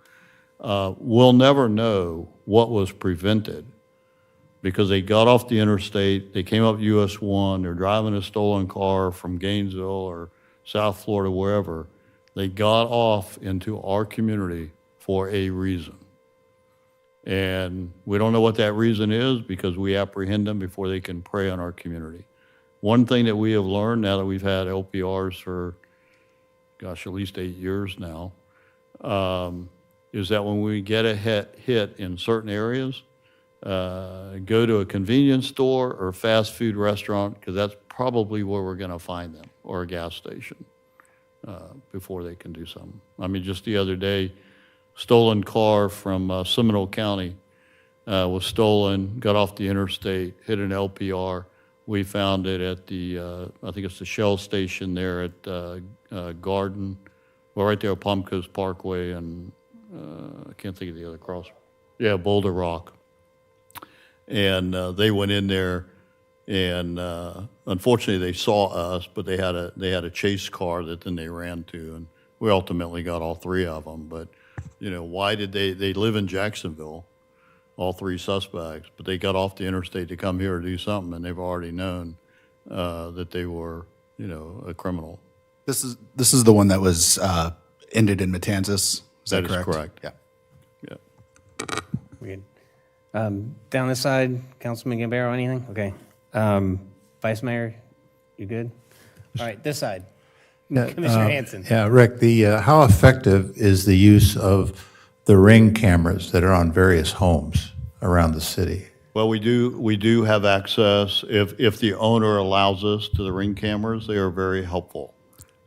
We'll never know what was prevented, because they got off the interstate, they came up US 1, they're driving a stolen car from Gainesville or South Florida, wherever. They got off into our community for a reason. And we don't know what that reason is, because we apprehend them before they can prey on our community. One thing that we have learned now that we've had LPRs for, gosh, at least 8 years now, is that when we get a hit in certain areas, go to a convenience store or fast food restaurant, because that's probably where we're going to find them, or a gas station, before they can do something. I mean, just the other day, stolen car from Seminole County was stolen, got off the interstate, hit an LPR. We found it at the, I think it's the Shell station there at Garden, well, right there at Palm Coast Parkway, and I can't think of the other cross. Yeah, Boulder Rock. And they went in there, and unfortunately they saw us, but they had a chase car that then they ran to, and we ultimately got all three of them. But why did they live in Jacksonville, all three suspects, but they got off the interstate to come here to do something, and they've already known that they were a criminal. This is the one that was ended in Matanzas. Is that That is correct? correct. Yeah. Yeah. We good. Down this side, Councilman Gambaro, anything? Okay. Vice Mayor, you good? All right, this side. Commissioner Hanson. Yeah, Rick, how effective is the use of the Ring cameras that are on various homes around the city? Well, we do have access, if the owner allows us, to the Ring cameras. They are very helpful.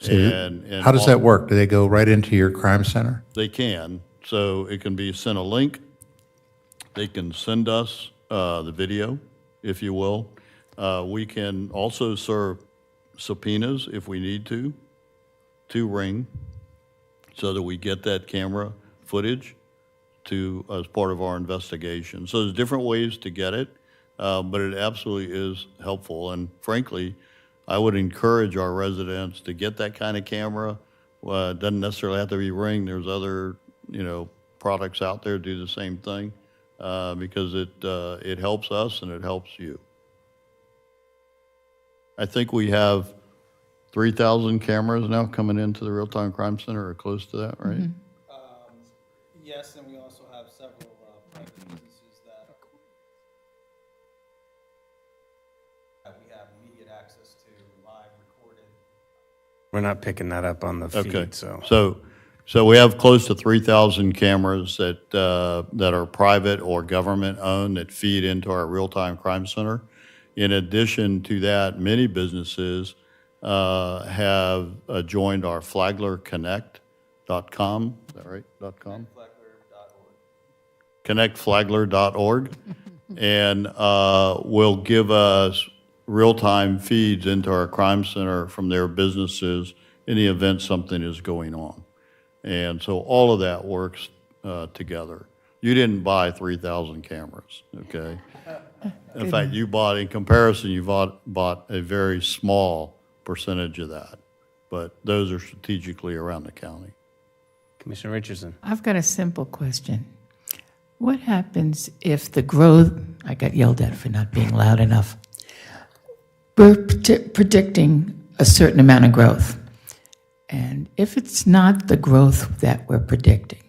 And How does that work? Do they go right into your crime center? They can. So it can be sent a link. They can send us the video, if you will. We can also serve subpoenas if we need to Ring, so that we get that camera footage as part of our investigation. So there's different ways to get it, but it absolutely is helpful. And frankly, I would encourage our residents to get that kind of camera. It doesn't necessarily have to be Ring. There's other, products out there do the same thing, because it helps us and it helps you. I think we have 3,000 cameras now coming into the Real-Time Crime Center, or close to that, right? Yes, and we also have several private businesses that we have immediate access to, live recorded. We're not picking that up on the feed, Okay. so. So we have close to 3,000 cameras that are private or government owned that feed into our Real-Time Crime Center. In addition to that, many businesses have joined our FlaglerConnect.com. Is that right? .com? ConnectFlagler.org. And will give us real-time feeds into our crime center from their businesses in the event something is going on. And so all of that works together. You didn't buy 3,000 cameras, okay? In fact, in comparison, you bought a very small percentage of that, but those are strategically around the county. Commissioner Richardson. I've got a simple question. What happens if the growth, I got yelled at for not being loud enough. We're predicting a certain amount of growth. And if it's not the growth that we're predicting,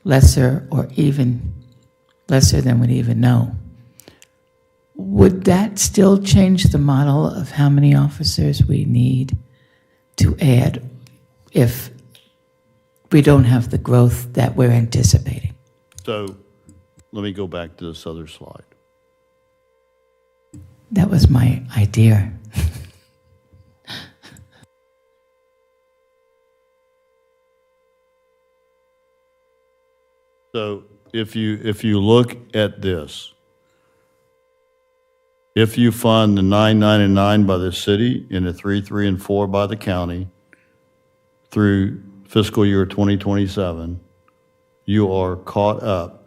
lesser or even lesser than we'd even know, would that still change the model of how many officers we need to add if we don't have the growth that we're anticipating? So let me go back to this other slide. That was my idea. So if you look at this, if you fund the 999 by the city and the 3, and 4 by the county through fiscal year 2027, you are caught up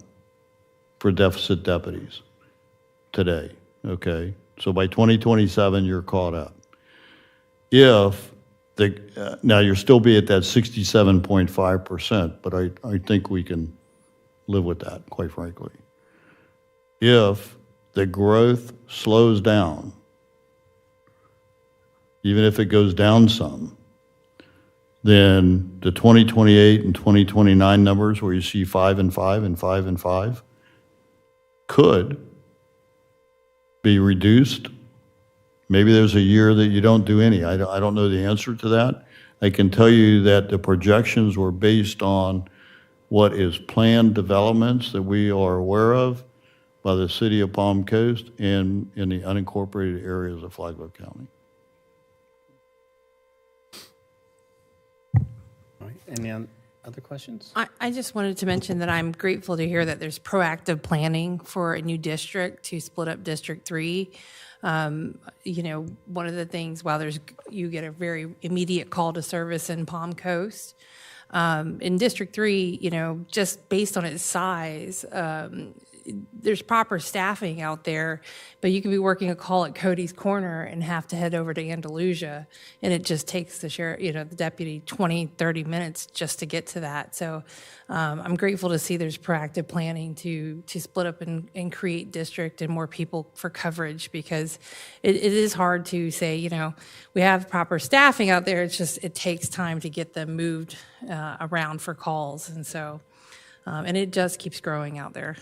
for deficit deputies today, okay? So by 2027, you're caught up. Now you'll still be at that 67.5%, but I think we can live with that, quite frankly. If the growth slows down, even if it goes down some, then the 2028 and 2029 numbers where you see 5 and 5 and 5 and 5 could be reduced. Maybe there's a year that you don't do any. I don't know the answer to that. I can tell you that the projections were based on what is planned developments that we are aware of by the city of Palm Coast and in the unincorporated areas of Flagler County. All right, Other questions? I just wanted to mention that I'm grateful to hear that there's proactive planning for a new district to split up District 3. One of the things, while you get a very immediate call to service in Palm Coast, in District 3, just based on its size, there's proper staffing out there, but you can be working a call at Cody's Corner and have to head over to Andalusia, and it just takes the sheriff, the deputy 20, 30 minutes just to get to that. So I'm grateful to see there's proactive planning to split up and create district and more people for coverage, because it is hard to say, we have proper staffing out there. It's just, it takes time to get them moved around for calls. And so, and it just keeps growing out there.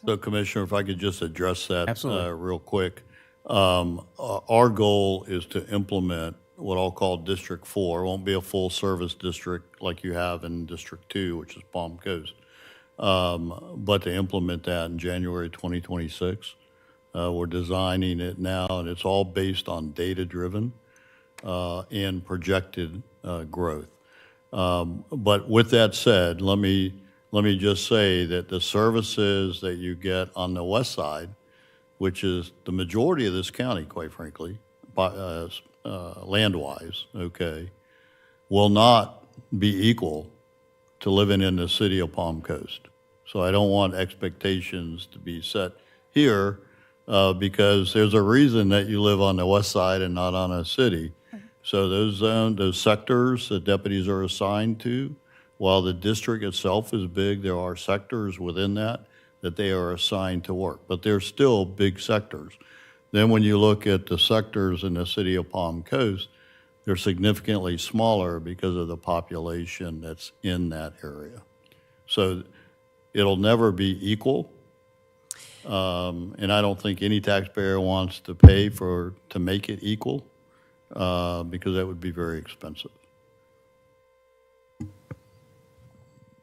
So Commissioner, if I could just address that Absolutely. real quick. Our goal is to implement what I'll call District 4. It won't be a full-service district like you have in District 2, which is Palm Coast, but to implement that in January 2026. We're designing it now, and it's all based on data-driven and projected growth. But with that said, let me just say that the services that you get on the west side, which is the majority of this county, quite frankly, land-wise, okay, will not be equal to living in the city of Palm Coast. So I don't want expectations to be set here because there's a reason that you live on the west side and not on a city. So those sectors that deputies are assigned to, while the district itself is big, there are sectors within that they are assigned to work, but they're still big sectors. Then when you look at the sectors in the city of Palm Coast, they're significantly smaller because of the population that's in that area. So it'll never be equal. And I don't think any taxpayer wants to pay to make it equal because that would be very expensive.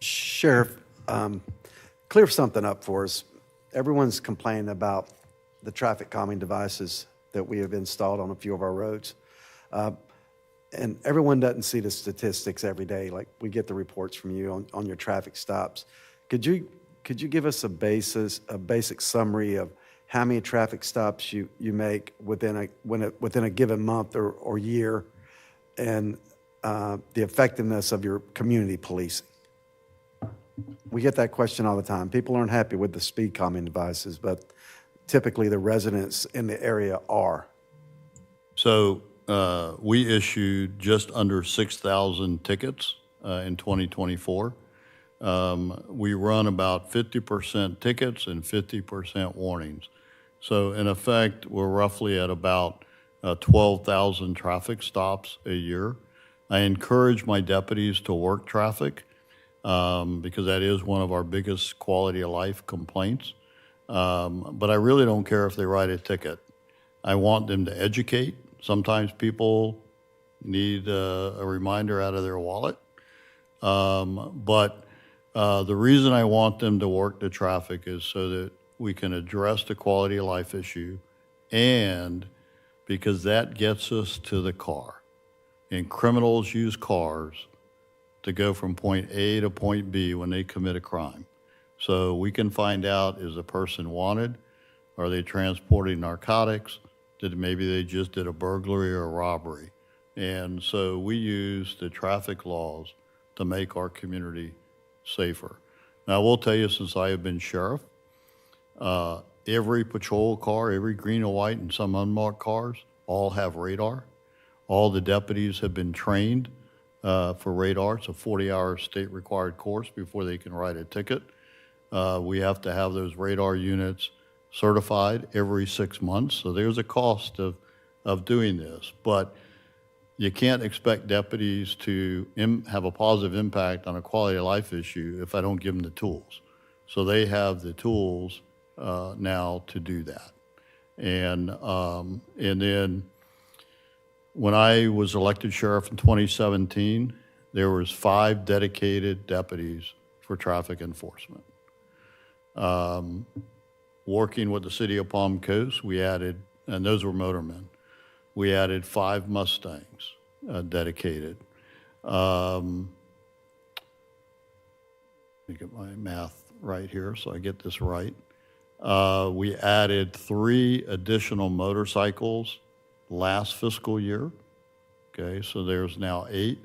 Sheriff, clear something up for us. Everyone's complaining about the traffic calming devices that we have installed on a few of our roads. And everyone doesn't see the statistics every day. Like, we get the reports from you on your traffic stops. Could you give us a basic summary of how many traffic stops you make within a given month or year, and the effectiveness of your community policing? We get that question all the time. People aren't happy with the speed calming devices, but typically the residents in the area are. So we issued just under 6,000 tickets in 2024. We run about 50% tickets and 50% warnings. So in effect, we're roughly at about 12,000 traffic stops a year. I encourage my deputies to work traffic because that is one of our biggest quality of life complaints. But I really don't care if they write a ticket. I want them to educate. Sometimes people need a reminder out of their wallet. But the reason I want them to work the traffic is so that we can address the quality of life issue, and because that gets us to the car. And criminals use cars to go from point A to point B when they commit a crime. So we can find out, is a person wanted? Are they transporting narcotics? Maybe they just did a burglary or a robbery? And so we use the traffic laws to make our community safer. Now, I will tell you, since I have been sheriff, every patrol car, every green and white and some unmarked cars, all have radar. All the deputies have been trained for radar. It's a 40-hour state-required course before they can write a ticket. We have to have those radar units certified every 6 months. So there's a cost of doing this. But you can't expect deputies to have a positive impact on a quality of life issue if I don't give them the tools. So they have the tools now to do that. And then when I was elected sheriff in 2017, there was 5 dedicated deputies for traffic enforcement. Working with the city of Palm Coast, we added, and those were motormen, we added 5 Mustangs dedicated. Let me get my math right here so I get this right. We added 3 additional motorcycles last fiscal year. Okay, so there's now 8,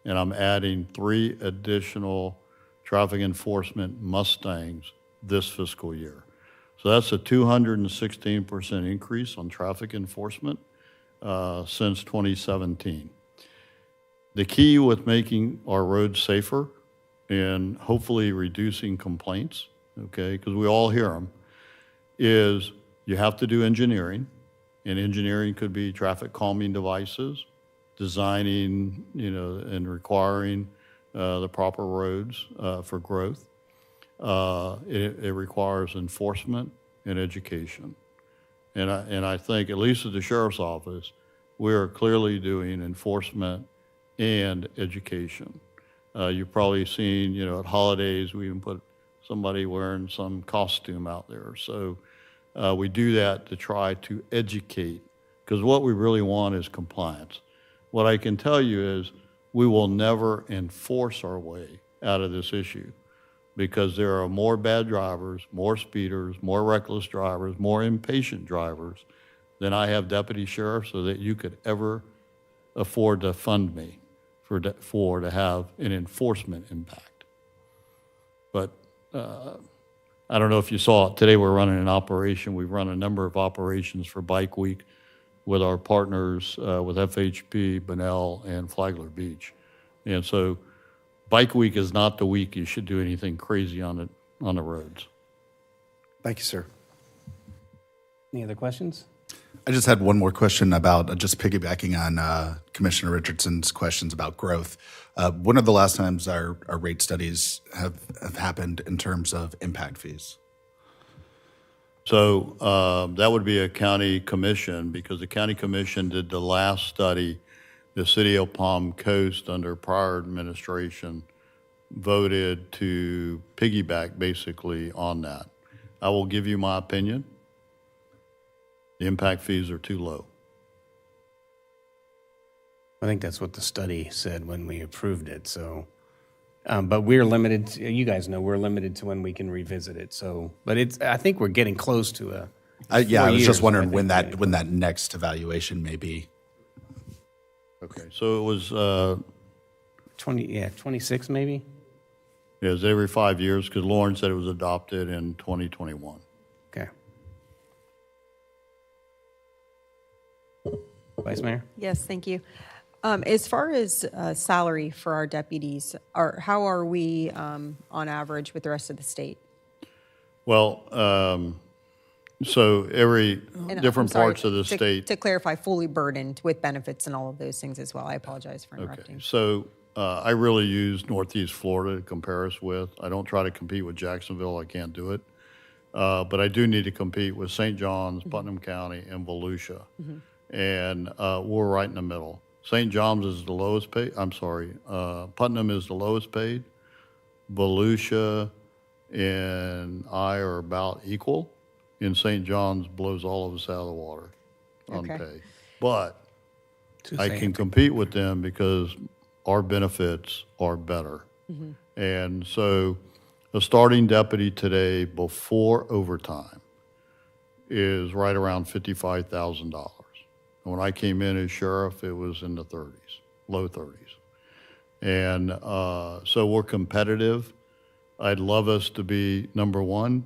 and I'm adding 3 additional traffic enforcement Mustangs this fiscal year. So that's a 216% increase on traffic enforcement since 2017. The key with making our roads safer and hopefully reducing complaints, okay, because we all hear them, is you have to do engineering, and engineering could be traffic calming devices, designing, and requiring the proper roads for growth. It requires enforcement and education. And I think, at least at the sheriff's office, we are clearly doing enforcement and education. You've probably seen, at holidays, we even put somebody wearing some costume out there. So we do that to try to educate, because what we really want is compliance. What I can tell you is we will never enforce our way out of this issue, because there are more bad drivers, more speeders, more reckless drivers, more impatient drivers than I have deputy sheriffs, so that you could ever afford to fund me for to have an enforcement impact. But I don't know if you saw it, today we're running an operation. We've run a number of operations for Bike Week with our partners with FHP, Bunnell, and Flagler Beach. And so Bike Week is not the week you should do anything crazy on the roads. Thank you, sir. Any other questions? I just had one more question about just piggybacking on Commissioner Richardson's questions about growth. When are the last times our rate studies have happened in terms of impact fees? So that would be a county commission, because the county commission did the last study. The city of Palm Coast, under prior administration, voted to piggyback basically on that. I will give you my opinion. The impact fees are too low. I think that's what the study said when we approved it, so. But we're limited, you guys know, we're limited to when we can revisit it, so. But I think we're getting close to a. I was 4 just years, wondering I think, when that next evaluation may be. Okay, so it was, 26 maybe? it was every 5 years, because Lauren said it was adopted in 2021. Okay. Vice Mayor? Yes, thank you. As far as salary for our deputies, how are we on average with the rest of the state? Well, so every And I'm different sorry, parts of the state. To clarify, fully burdened with benefits and all of those things as well. I apologize for Okay, interrupting. so I really use Northeast Florida to compare us with. I don't try to compete with Jacksonville. I can't do it. But I do need to compete with St. John's, Putnam County, and Volusia. And we're right in the middle. St. John's is the lowest paid. Putnam is the lowest paid. Volusia and I are about equal. And St. John's blows all of us out of the water on Okay. pay. But To I say can it. compete with them because our benefits are better. And so a starting deputy today before overtime is right around $55,000. And when I came in as sheriff, it was in the 30s, low 30s. And so we're competitive. I'd love us to be number one,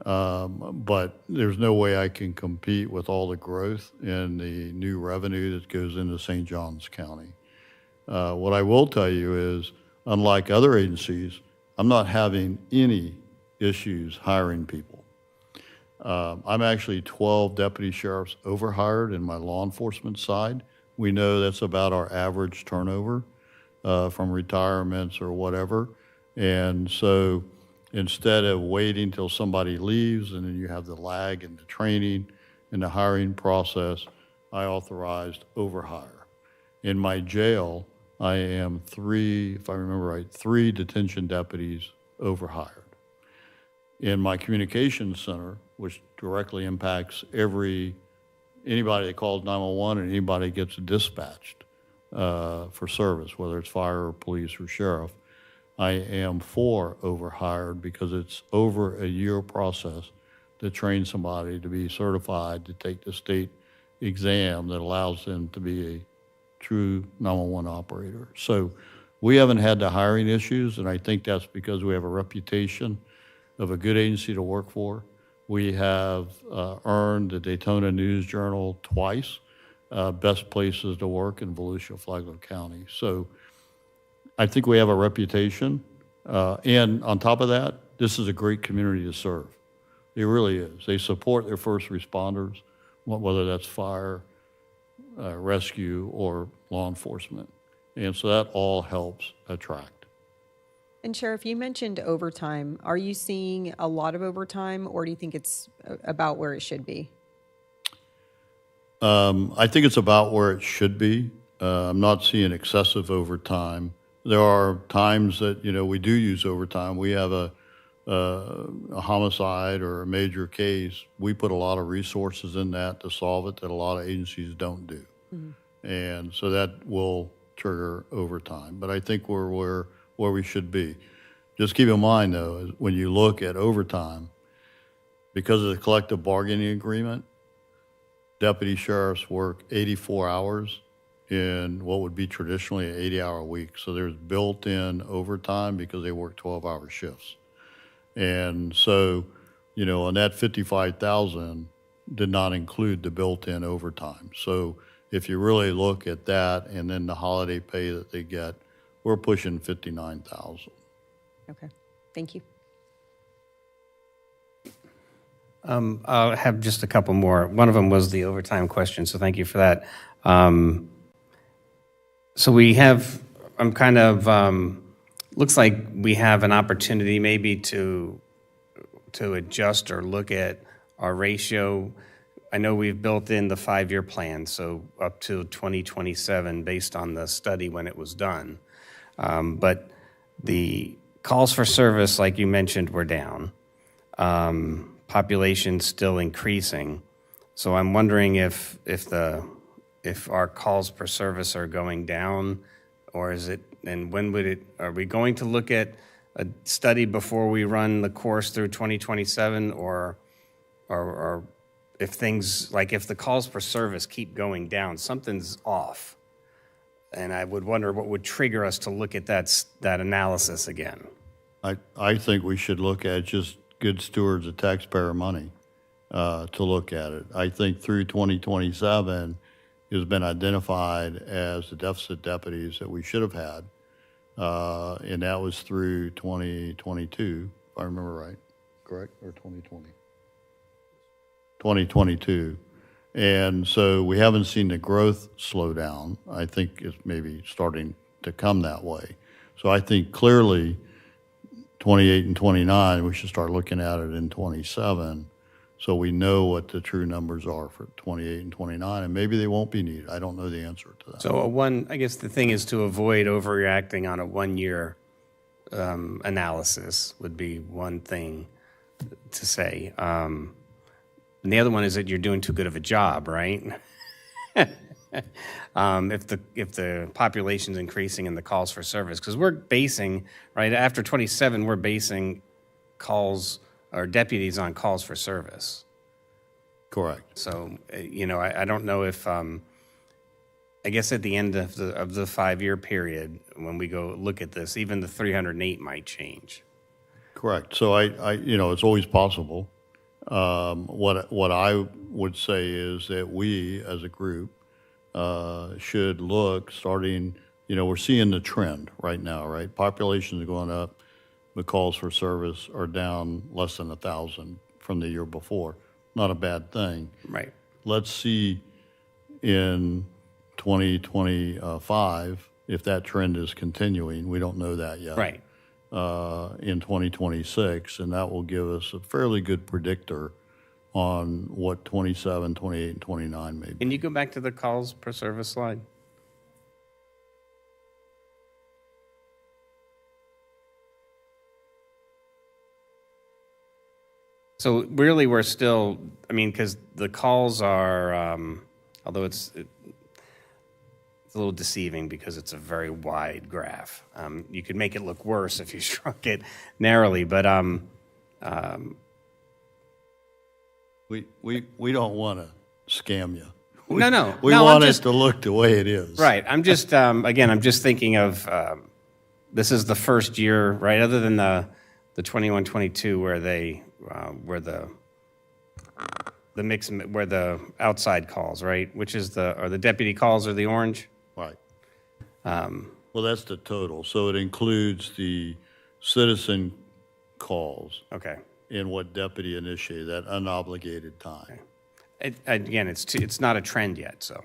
but there's no way I can compete with all the growth and the new revenue that goes into St. Johns County. What I will tell you is, unlike other agencies, I'm not having any issues hiring people. I'm actually 12 deputy sheriffs overhired in my law enforcement side. We know that's about our average turnover from retirements or whatever. And so instead of waiting till somebody leaves and then you have the lag in the training and the hiring process, I authorized overhire. In my jail, I am if I remember right, 3 detention deputies overhired. In my communications center, which directly impacts anybody that calls 911 and anybody gets dispatched for service, whether it's fire or police or sheriff, I am for overhired because it's over a year process to train somebody to be certified to take the state exam that allows them to be a true 911 operator. So we haven't had the hiring issues, and I think that's because we have a reputation of a good agency to work for. We have earned the Daytona News Journal twice, best places to work in Volusia, Flagler County. So I think we have a reputation. And on top of that, this is a great community to serve. It really is. They support their first responders, whether that's fire, rescue, or law enforcement. And so that all helps attract. And Sheriff, you mentioned overtime. Are you seeing a lot of overtime, or do you think it's about where it should be? I think it's about where it should be. I'm not seeing excessive overtime. There are times that, we do use overtime. We have a homicide or a major case. We put a lot of resources in that to solve it that a lot of agencies don't do. And so that will trigger overtime. But I think we're where we should be. Just keep in mind, though, when you look at overtime, because of the collective bargaining agreement, deputy sheriffs work 84 hours in what would be traditionally an 80-hour week. So there's built-in overtime because they work 12-hour shifts. And so, on that 55,000 did not include the built-in overtime. So if you really look at that and then the holiday pay that they get, we're pushing 59,000. Okay, thank you. I'll have just a couple more. One of them was the overtime question, so thank you for that. So we have, looks like we have an opportunity maybe to adjust or look at our ratio. I know we've built in the 5-year plan, so up to 2027 based on the study when it was done. But the calls for service, like you mentioned, were down. Population still increasing. So I'm wondering if our calls per service are going down, or is it, and when would it, are we going to look at a study before we run the course through 2027, or if things, like if the calls per service keep going down, something's off. And I would wonder what would trigger us to look at that analysis again. I think we should look at just good stewards of taxpayer money to look at it. I think through 2027 has been identified as the deficit deputies that we should have had, and that was through 2022, if I remember right, correct, or 2020? 2022. And so we haven't seen the growth slow down. I think it's maybe starting to come that way. So I think clearly 28 and 29, we should start looking at it in 27 so we know what the true numbers are for 28 and 29, and maybe they won't be needed. I don't know the answer to that. So I guess the thing is to avoid overreacting on a 1-year analysis would be one thing to say. And the other one is that you're doing too good of a job, right? If the population's increasing and the calls for service, because we're basing, right, after 27, we're basing calls or deputies on calls for service. Correct. So, I don't know if, I guess at the end of the 5-year period, when we go look at this, even the 308 might change. Correct. So it's always possible. What I would say is that we, as a group, should look starting, we're seeing the trend right now, right? Populations are going up. The calls for service are down less than 1,000 from the year before. Not a bad thing. Right. Let's see in 2025 if that trend is continuing. We don't know that yet. Right. In 2026, and that will give us a fairly good predictor on what 27, 28, and 29 may be. Can you go back to the calls per service slide? So really, we're still, because the calls are, although it's a little deceiving because it's a very wide graph. You could make it look worse if you shrunk it narrowly, but We don't want to scam you. No. We No, I'm want just- it to look the way it is. right. I'm just again, I'm just thinking of this is the first year, right? Other than the 21-22 where they where the mix where the outside calls, right? Which is the deputy calls are the orange. Right. Well, that's the total. So it includes the citizen calls Okay. and what deputy initiated, that unobligated time. Again, it's not a trend yet, so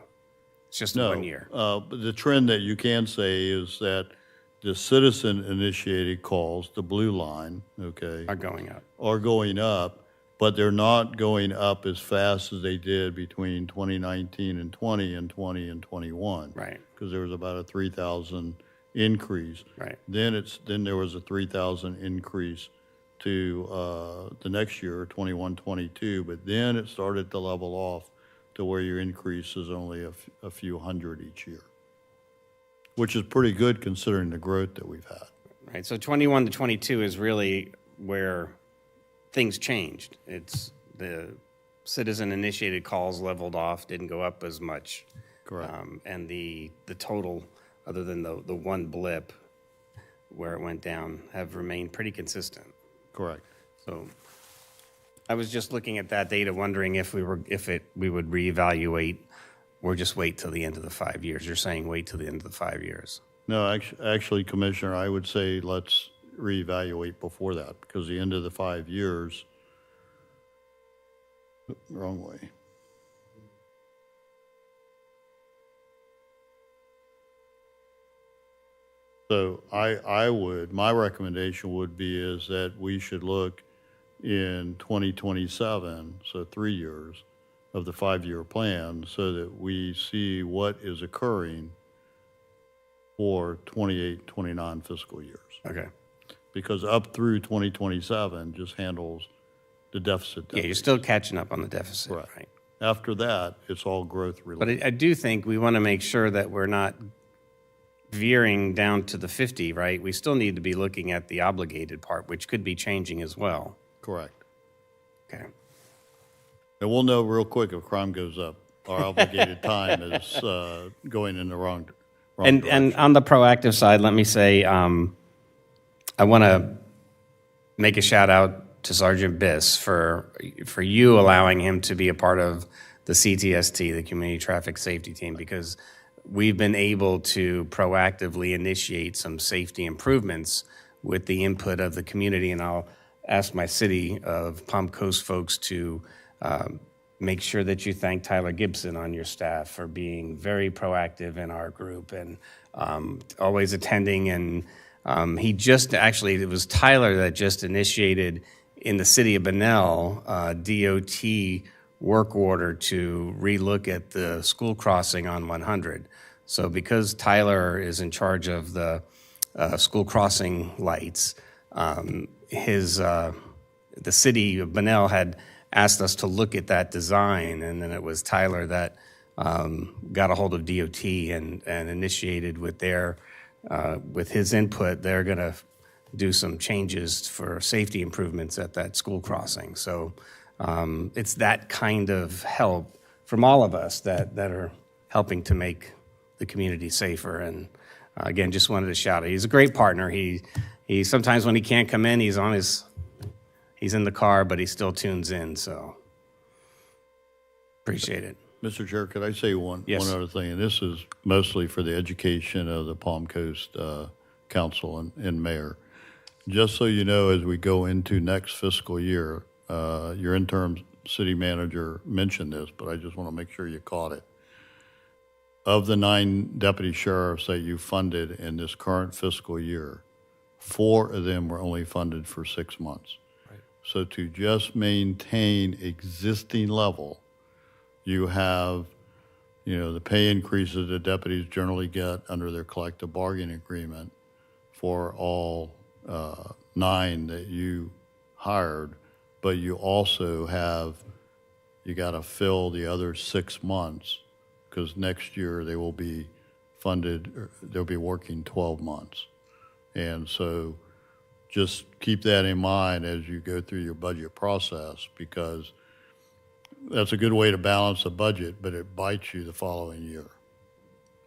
it's just No, 1 year. But the trend that you can say is that the citizen-initiated calls, the blue line, okay, Are going up. are going up, but they're not going up as fast as they did between 2019 and 20 and 20 and 21. Right. Because there was about a 3,000 increase. Right. Then there was a 3,000 increase to the next year, 21, 22, but then it started to level off to where your increase is only a few hundred each year, which is pretty good considering the growth that we've had. Right. So 21 to 22 is really where things changed. It's the citizen-initiated calls leveled off, didn't go up as much. Correct. And the total, other than the one blip where it went down, have remained pretty consistent. Correct. So I was just looking at that data, wondering if we would reevaluate or just wait till the end of the 5 years. You're saying wait till the end of the 5 years. No, actually, Commissioner, I would say let's reevaluate before that, because the end of the 5 years, wrong way. So my recommendation would be is that we should look in 2027, so 3 years of the 5-year plan, so that we see what is occurring for 28, 29 fiscal years. Okay. Because up through 2027 just handles the deficit. Yeah, you're still catching up on the deficit, Right. right? After that, it's all growth related. But I do think we want to make sure that we're not veering down to the 50, right? We still need to be looking at the obligated part, which could be changing as well. Correct. Okay. And we'll know real quick if crime goes up. Our obligated time is going in the wrong And direction. on the proactive side, let me say, I want to make a shout out to Sergeant Biss for you allowing him to be a part of the CTST, the Community Traffic Safety Team, because we've been able to proactively initiate some safety improvements with the input of the community. And I'll ask my city of Palm Coast folks to make sure that you thank Tyler Gibson on your staff for being very proactive in our group and always attending. And he just actually, it was Tyler that just initiated in the city of Bunnell, DOT work order to relook at the school crossing on 100. So because Tyler is in charge of the school crossing lights, the city of Bunnell had asked us to look at that design, and then it was Tyler that got a hold of DOT and initiated with his input. They're going to do some changes for safety improvements at that school crossing. So it's that kind of help from all of us that are helping to make the community safer. And again, just wanted to shout out. He's a great partner. He sometimes when he can't come in, he's in the car, but he still tunes in. So appreciate it. Mr. Chair, could I say one Yes. other thing? And this is mostly for the education of the Palm Coast Council and Mayor. Just so you know, as we go into next fiscal year, your interim city manager mentioned this, but I just want to make sure you caught it. Of the 9 deputy sheriffs that you funded in this current fiscal year, 4 of them were only funded for 6 months. So to just maintain existing level, you have, the pay increases that deputies generally get under their collective bargaining agreement for all 9 that you hired, but you also you got to fill the other 6 months because next year they will be funded, they'll be working 12 months. And so just keep that in mind as you go through your budget process, because that's a good way to balance a budget, but it bites you the following year.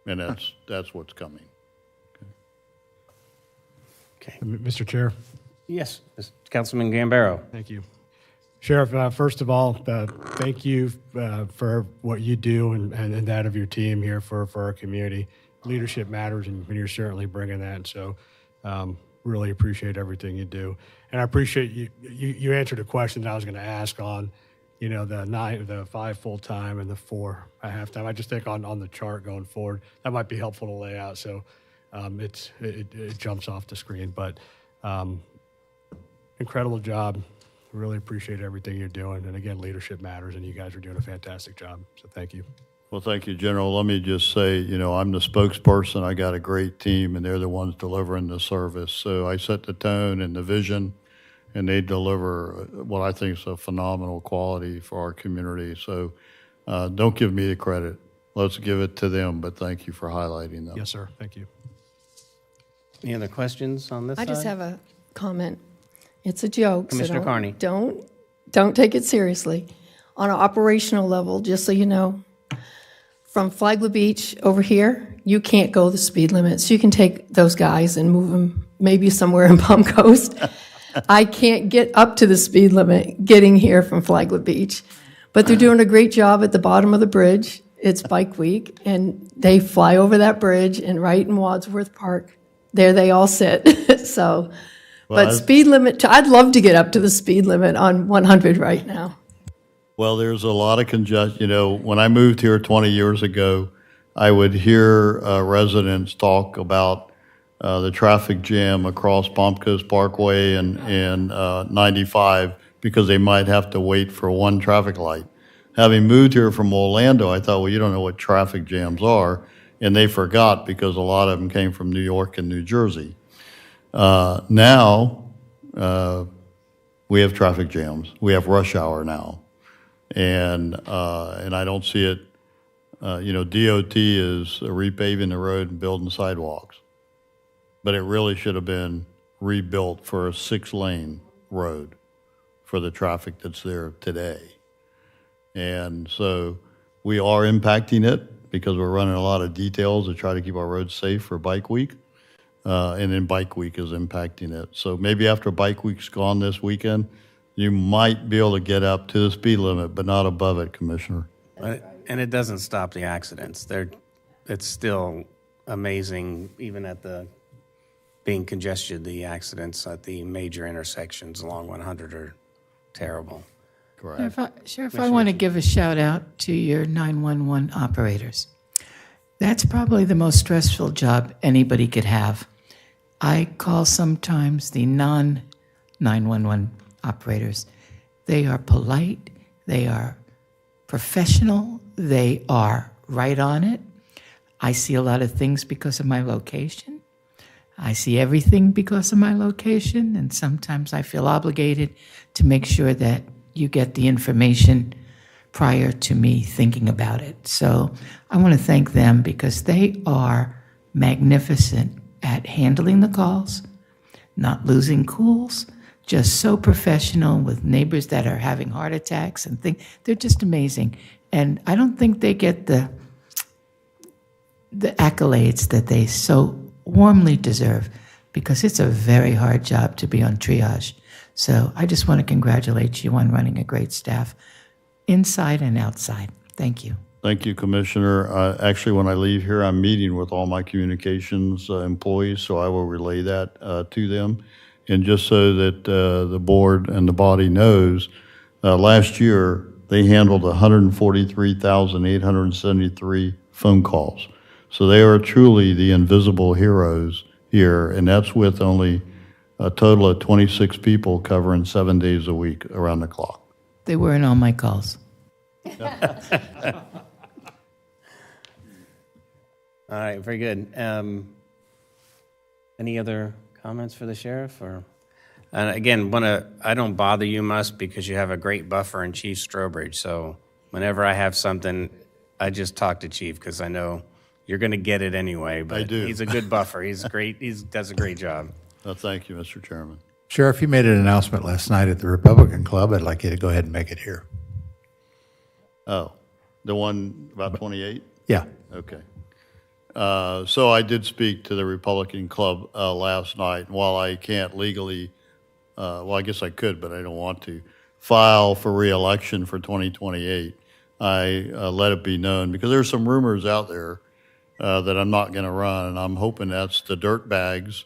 And that's what's coming. Okay. Mr. Chair, Yes, Councilman Gambaro. thank you. Sheriff, first of all, thank you for what you do and that of your team here for our community. Leadership matters, and you're certainly bringing that. So really appreciate everything you do. And I appreciate you answered a question that I was going to ask on, the 5 full-time and the 4 at halftime. I just think on the chart going forward, that might be helpful to lay out. So it jumps off the screen. But incredible job. Really appreciate everything you're doing. And again, leadership matters, and you guys are doing a fantastic job. So thank you. Well, thank you, General. Let me just say, I'm the spokesperson. I got a great team, and they're the ones delivering the service. So I set the tone and the vision, and they deliver what I think is a phenomenal quality for our community. So don't give me the credit. Let's give it to them, but thank you for highlighting them. Yes, sir. Thank you. Any other questions on this I side? just have a comment. It's a joke. so Commissioner Carney. Don't take it seriously. On an operational level, just so you know, from Flagler Beach over here, you can't go the speed limit. So you can take those guys and move them maybe somewhere in Palm Coast. I can't get up to the speed limit getting here from Flagler Beach. But they're doing a great job at the bottom of the bridge. It's Bike Week, and they fly over that bridge, and right in Wadsworth Park, there they all sit. So, Well, but speed limit, I'd love to get up to the speed limit on 100 right now. Well, there's a lot of congestion. When I moved here 20 years ago, I would hear residents talk about the traffic jam across Palm Coast Parkway and 95 because they might have to wait for one traffic light. Having moved here from Orlando, I thought, well, you don't know what traffic jams are. And they forgot because a lot of them came from New York and New Jersey. Now, we have traffic jams. We have rush hour now. And I don't see it, DOT is repaving the road and building sidewalks. But it really should have been rebuilt for a 6-lane road for the traffic that's there today. And so we are impacting it because we're running a lot of details to try to keep our roads safe for Bike Week. And then Bike Week is impacting it. So maybe after Bike Week's gone this weekend, you might be able to get up to the speed limit, but not above it, Commissioner. And it doesn't stop the accidents. It's still amazing, even at the being congested, the accidents at the major intersections along 100 are terrible. Correct. Sheriff, I want to give a shout out to your 911 operators. That's probably the most stressful job anybody could have. I call sometimes the non-911 operators. They are polite, they are professional, they are right on it. I see a lot of things because of my location. I see everything because of my location, and sometimes I feel obligated to make sure that you get the information prior to me thinking about it. So I want to thank them because they are magnificent at handling the calls, not losing cools, just so professional with neighbors that are having heart attacks and things. They're just amazing. And I don't think they get the accolades that they so warmly deserve because it's a very hard job to be on triage. So I just want to congratulate you on running a great staff inside and outside. Thank you. Thank you, Commissioner. Actually, when I leave here, I'm meeting with all my communications employees, so I will relay that to them. And just so that the board and the body knows, last year they handled 143,873 phone calls. So they are truly the invisible heroes here, and that's with only a total of 26 people covering 7 days a week around the clock. They were in all my calls. All right, very good. Any other comments for the sheriff? And again, I don't bother you much because you have a great buffer in Chief Strobridge. So whenever I have something, I just talk to Chief because I know you're going to get it anyway. But do. he's a good buffer. He's great. He does a great job. Thank you, Mr. Chairman. Sheriff, you made an announcement last night at the Republican Club. I'd like you to go ahead and make it here. Oh, the one about 28? Yeah. Okay. So I did speak to the Republican Club last night. And while I can't legally, well, I guess I could, but I don't want to, file for reelection for 2028, I let it be known, because there's some rumors out there that I'm not going to run, and I'm hoping that's the dirt bags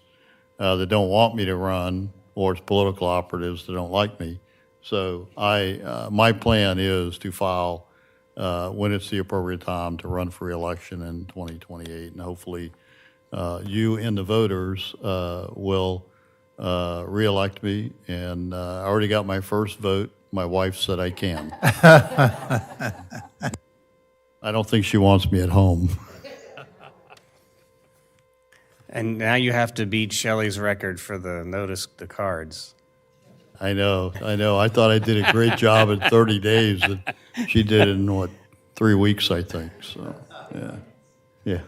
that don't want me to run, or it's political operatives that don't like me. So my plan is to file when it's the appropriate time to run for reelection in 2028, and hopefully you and the voters will reelect me. And I already got my first vote. My wife said I can. I don't think she wants me at home. And now you have to beat Shelley's record for the cards. I know. I thought I did a great job in 30 days, and she did it in, 3 weeks, I think. So, yeah.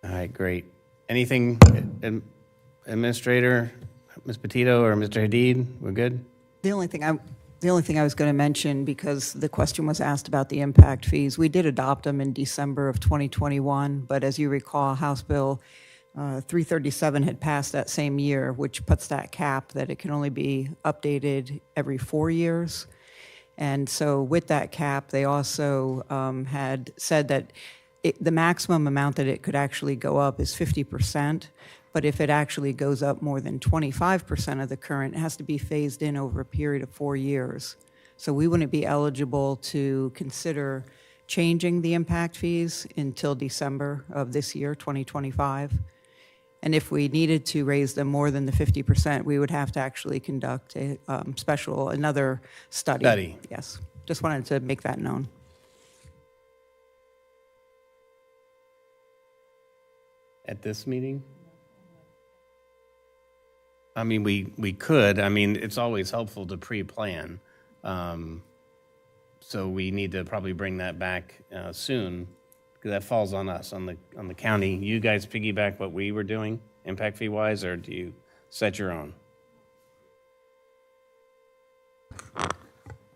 All right, great. Anything, Administrator, Ms. Petito or Mr. Hadid? We're good? The only thing I was going to mention, because the question was asked about the impact fees, we did adopt them in December of 2021, but as you recall, House Bill 337 had passed that same year, which puts that cap that it can only be updated every 4 years. And so with that cap, they also had said that the maximum amount that it could actually go up is 50%. But if it actually goes up more than 25% of the current, it has to be phased in over a period of 4 years. So we wouldn't be eligible to consider changing the impact fees until December of this year, 2025. And if we needed to raise them more than the 50%, we would have to actually conduct another study. Yes, just wanted to make that known. At this meeting? I mean, we could. I mean, it's always helpful to pre-plan. So we need to probably bring that back soon, because that falls on us, on the county. You guys piggyback what we were doing, impact fee wise, or do you set your own?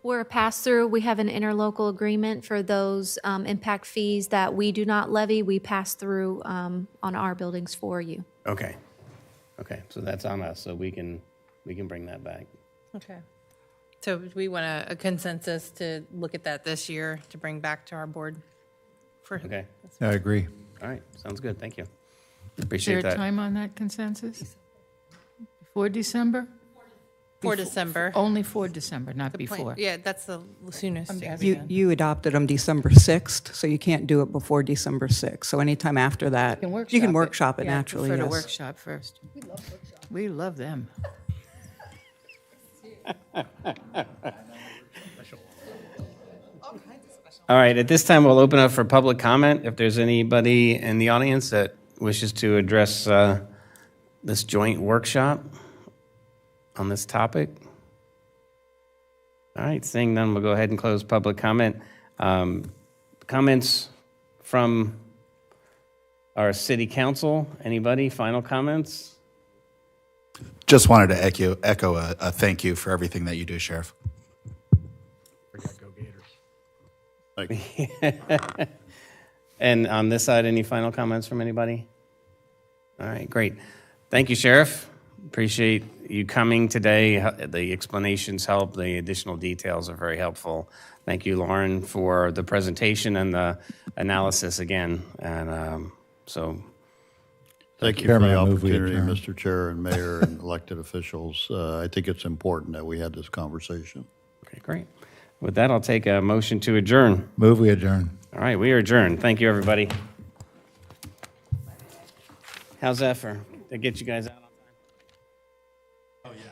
We're a pass-through. We have an interlocal agreement for those impact fees that we do not levy. We pass through on our buildings for you. Okay, so that's on us, so we can bring that back. Okay. So we want a consensus to look at that this year to bring back to our board? Okay, I agree. all right, sounds good, thank you. Is there Appreciate a that. time on that consensus? Before December? For December. Only for December, not The plan- before. Yeah, that's the soonest. You adopted them December 6th, so you can't do it before December 6th. So anytime after that, you can workshop it Yeah, I naturally, prefer to yes. workshop first. We love them. All right, at this time, we'll open up for public comment. If there's anybody in the audience that wishes to address this joint workshop on this topic. All right, seeing none, we'll go ahead and close public comment. Comments from our city council? Anybody? Final comments? Just wanted to echo a thank you for everything that you do, Sheriff. Go Gators. And on this side, any final comments from anybody? All right, great. Thank you, Sheriff. Appreciate you coming today. The explanations help. The additional details are very helpful. Thank you, Lauren, for the presentation and the analysis again. And Thank you for the Chairman, I move we opportunity, adjourn. Mr. Chair and Mayor and elected officials. I think it's important that we had this conversation. okay, great. With that, I'll take a motion to adjourn. Move we adjourn. All right, we are adjourned. Thank you, everybody. How's that for, to get you guys out on time? Oh, yeah.